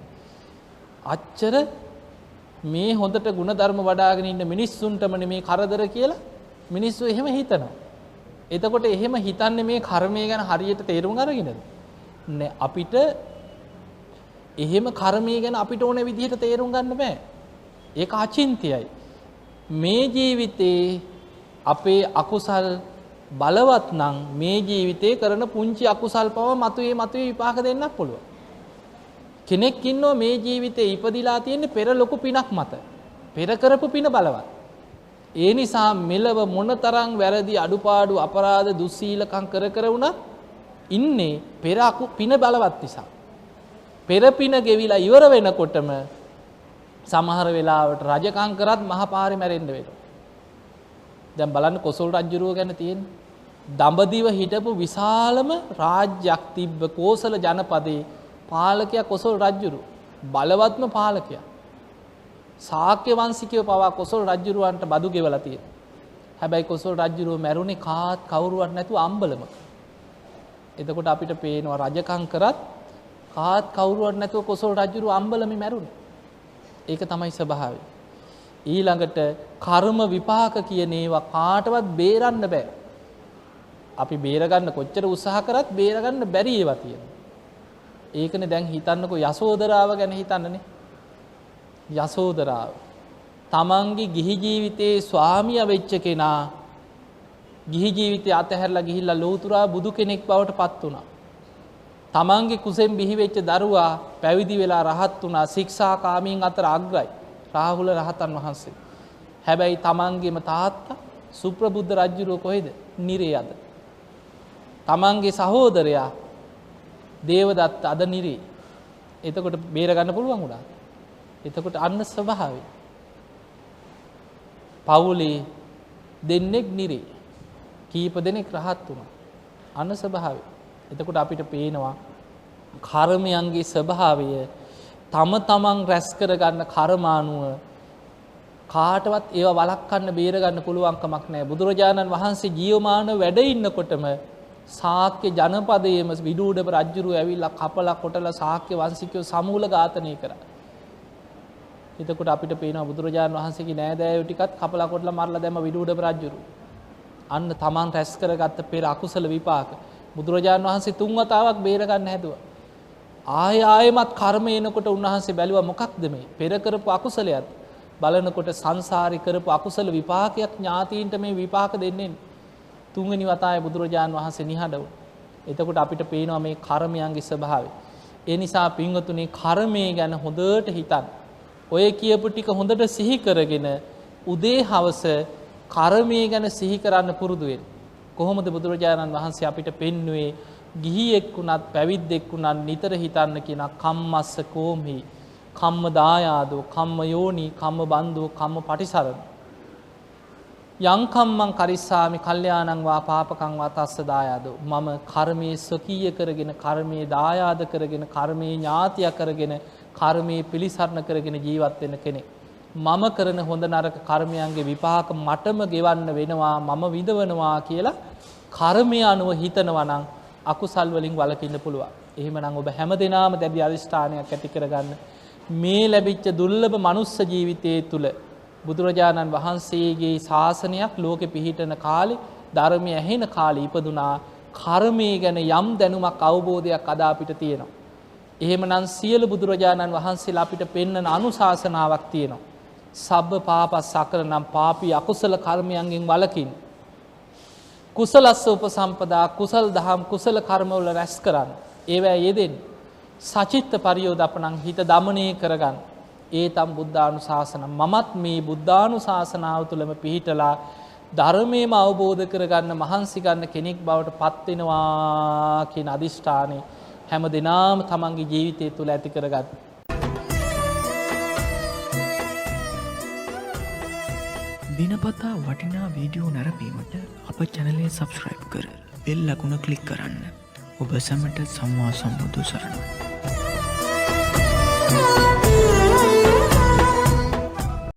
අච්චර මේ හොඳට ಗುಣධර්ම වඩාගෙන ඉන්න මිනිස්සුන්ටමනේ මේ කරදර කියලා මිනිස්සු එහෙම හිතනවා. එතකොට එහෙම හිතන්නේ මේ කර්මය ගැන හරියට තේරුම් අරගෙනද? නෑ අපිට එහෙම කර්මය ගැන අපිට ඕන විදිහට තේරුම් ගන්න බෑ. ඒක අචින්තියයි. මේ ජීවිතේ අපේ අකුසල් බලවත් නම් මේ ජීවිතේ කරන පුංචි අකුසල් පව මතුවේ විපාක දෙන්නත් පුළුවන්. කෙනෙක් ඉන්නවා මේ ජීවිතේ ඉපදිලා තියෙන්නේ පෙර ලොකු පිනක් මත. පෙර කරපු පින බලවත්. ඒ නිසා මෙලව මොනතරම් වැරදි අඩුපාඩු අපරාධ දුස්සීලකම් කර වුණත් ඉන්නේ පෙර පින බලවත් නිසා. පෙර පින ගෙවිලා ඉවර වෙනකොටම සමහර වෙලාවට රජකම් කරත් මහපාරේ මැරෙන්න වෙනවා. දැන් බලන්න කොසල් රජුරුව ගැන තියෙන්නේ. දඹදිව හිටපු විශාලම රාජ්‍යයක් තිබ්බ කෝසල ජනපදේ පාලකයා කොසල් රජුරුව. බලවත්ම පාලකයා. ශාක්‍ය වංශිකයෝ පවා කොසල් රජුරුවන්ට බදු ගෙවලා තියෙනවා. හැබැයි කොසල් රජුරුව මැරුණේ කාත් කවුරුවත් නැතුව අම්බලමක. එතකොට අපිට පේනවා රජකම් කරත් කාත් කවුරුවත් නැතුව කොසල් රජුරුව අම්බලමේ මැරුණේ. ඒක තමයි ස්වභාවය. ඊළඟට කර්ම විපාක කියන ඒවා කාටවත් බේරන්න බෑ. අපි බේරගන්න කොච්චර උත්සාහ කරත් බේරගන්න බැරි ඒවා තියෙනවා. ඒකනේ දැන් හිතන්නකෝ යසෝදරාව ගැන හිතන්නනේ. යසෝදරාව තමන්ගේ ගිහි ජීවිතයේ ස්වාමියා වෙච්ච කෙනා ගිහි ජීවිතය අතහැරලා ගිහිල්ලා ලෝතුරා බුදු කෙනෙක් බවට පත් වුණා. තමන්ගේ කුසෙන් බිහි වෙච්ච දරුවා පැවිදි වෙලා රහත් වුණා. ශික්ෂාකාමීන් අතර අග්‍රයි රාහුල රහතන් වහන්සේ. හැබැයි තමන්ගේම තාත්තා සුප්‍රබුද්ධ රජුරෝ කොහෙද? නිරේ අද. තමන්ගේ සහෝදරයා දේවදත්ත අද නිරේ. එතකොට බේරගන්න පුළුවන් වුණා. එතකොට අන්න ස්වභාවය. පවුලේ දෙන්නෙක් නිරේ. කීප දෙනෙක් රහත් වුණා. අන්න ස්වභාවය. එතකොට අපිට පේනවා කර්මයන්ගේ ස්වභාවය තම තමන් රැස් කරගන්න කර්මානුව කාටවත් ඒවා වළක්වන්න බේරගන්න පුළුවන් කමක් නැහැ. බුදුරජාණන් වහන්සේ ජීවමාන වැඩ ඉන්නකොටම ශාක්‍ය ජනපදයේම විදුඩබ රජුරුව ඇවිල්ලා කපලා කොටලා ශාක්‍ය වංශිකයෝ සමූල ඝාතනය කරා. එතකොට අපිට පේනවා බුදුරජාණන් වහන්සේගේ නෑදෑයෝ ටිකත් කපලා කොටලා මරලා දැම්ම විදුඩබ රජුරුව. අන්න තමන් රැස් කරගත්ත පෙර අකුසල විපාක බුදුරජාණන් වහන්සේ 3 වතාවක් බේරගන්න හැදුවා. ආයෙමත් කර්ම එනකොට උන්වහන්සේ බැලුවා මොකක්ද මේ පෙර කරපු අකුසලයක්. බලනකොට සංසාරේ කරපු අකුසල විපාකයක් ඥාතීන්ට මේ විපාක දෙන්නේ. 3 වෙනි වතාවේ බුදුරජාණන් වහන්සේ නිහඬ වුණා. එතකොට අපිට පේනවා මේ කර්මයන්ගේ ස්වභාවය. ඒ නිසා පින්වතුනි කර්මය ගැන හොඳට හිතන්න. ඔය කියපු ටික හොඳට සිහි කරගෙන උදේ හවස කර්මය ගැන සිහි කරන්න පුරුදු වෙන්න. කොහොමද බුදුරජාණන් වහන්සේ අපිට පෙන්වුවේ ගිහියෙක් වුණත් පැවිද්දෙක් වුණත් නිතර හිතන්න කියන කම්මස්ස කෝම්හි කම්ම දායාදෝ කම්ම යෝනි කම්ම බන්ධෝ කම්ම පටිසරණ යං කම්මං කරිස්සාමි කල්යාණං වා පාපකං වා තස්ස දායාදෝ මම කර්මයේ ස්වකීය කරගෙන කර්මයේ දායාද කරගෙන කර්මයේ ඥාතිය කරගෙන කර්මයේ පිළිසරණ කරගෙන ජීවත් වෙන කෙනෙක්. මම කරන හොඳ නරක කර්මයන්ගේ විපාක මටම ගෙවන්න වෙනවා මම විඳවනවා කියලා කර්මය අනුව හිතනවා නම් අකුසල් වලින් වළකින්න පුළුවන්. එහෙමනම් ඔබ හැමදෙනාම දැඩි අදිෂ්ඨානයක් ඇති කරගන්න. මේ ලැබිච්ච දුර්ලභ මනුස්ස ජීවිතයේ තුල බුදුරජාණන් වහන්සේගේ ශාසනයක් ලෝකෙ පිහිටන කාලේ ධර්මය ඇහෙන කාලේ ඉපදුනා. කර්මය ගැන යම් දැනුමක් අවබෝධයක් අද අපිට තියෙනවා. එහෙමනම් සියලු බුදුරජාණන් වහන්සේලා අපිට පෙන්වන අනුශාසනාවක් තියෙනවා. සබ්බ පාපස්සකර නම් පාපී අකුසල කර්මයන්ගෙන් වළකින්. කුසලස්ස උපසම්පදා කුසල් දහම් කුසල කර්මවල රැස් කරන්න. ඒවැ යෙදෙන්න. සචිත්ත පරියෝදපණං හිත දමනය කරගන්න. ඒ තම් බුද්ධානුශාසන මමත් මේ බුද්ධානුශාසනාව තුළම පිහිටලා ධර්මයේම අවබෝධ කරගන්න මහන්සි ගන්න කෙනෙක් බවට පත් වෙනවා කියන අදිෂ්ඨානය හැම දිනම තමන්ගේ ජීවිතය තුළ ඇති කරගන්න. දිනපතා වටිනා වීඩියෝ නැරඹීමට අප channel එක subscribe කර බෙල් අකුණ ක්ලික් කරන්න. ඔබ සැමට සම්මා සම්බුදු සරණයි.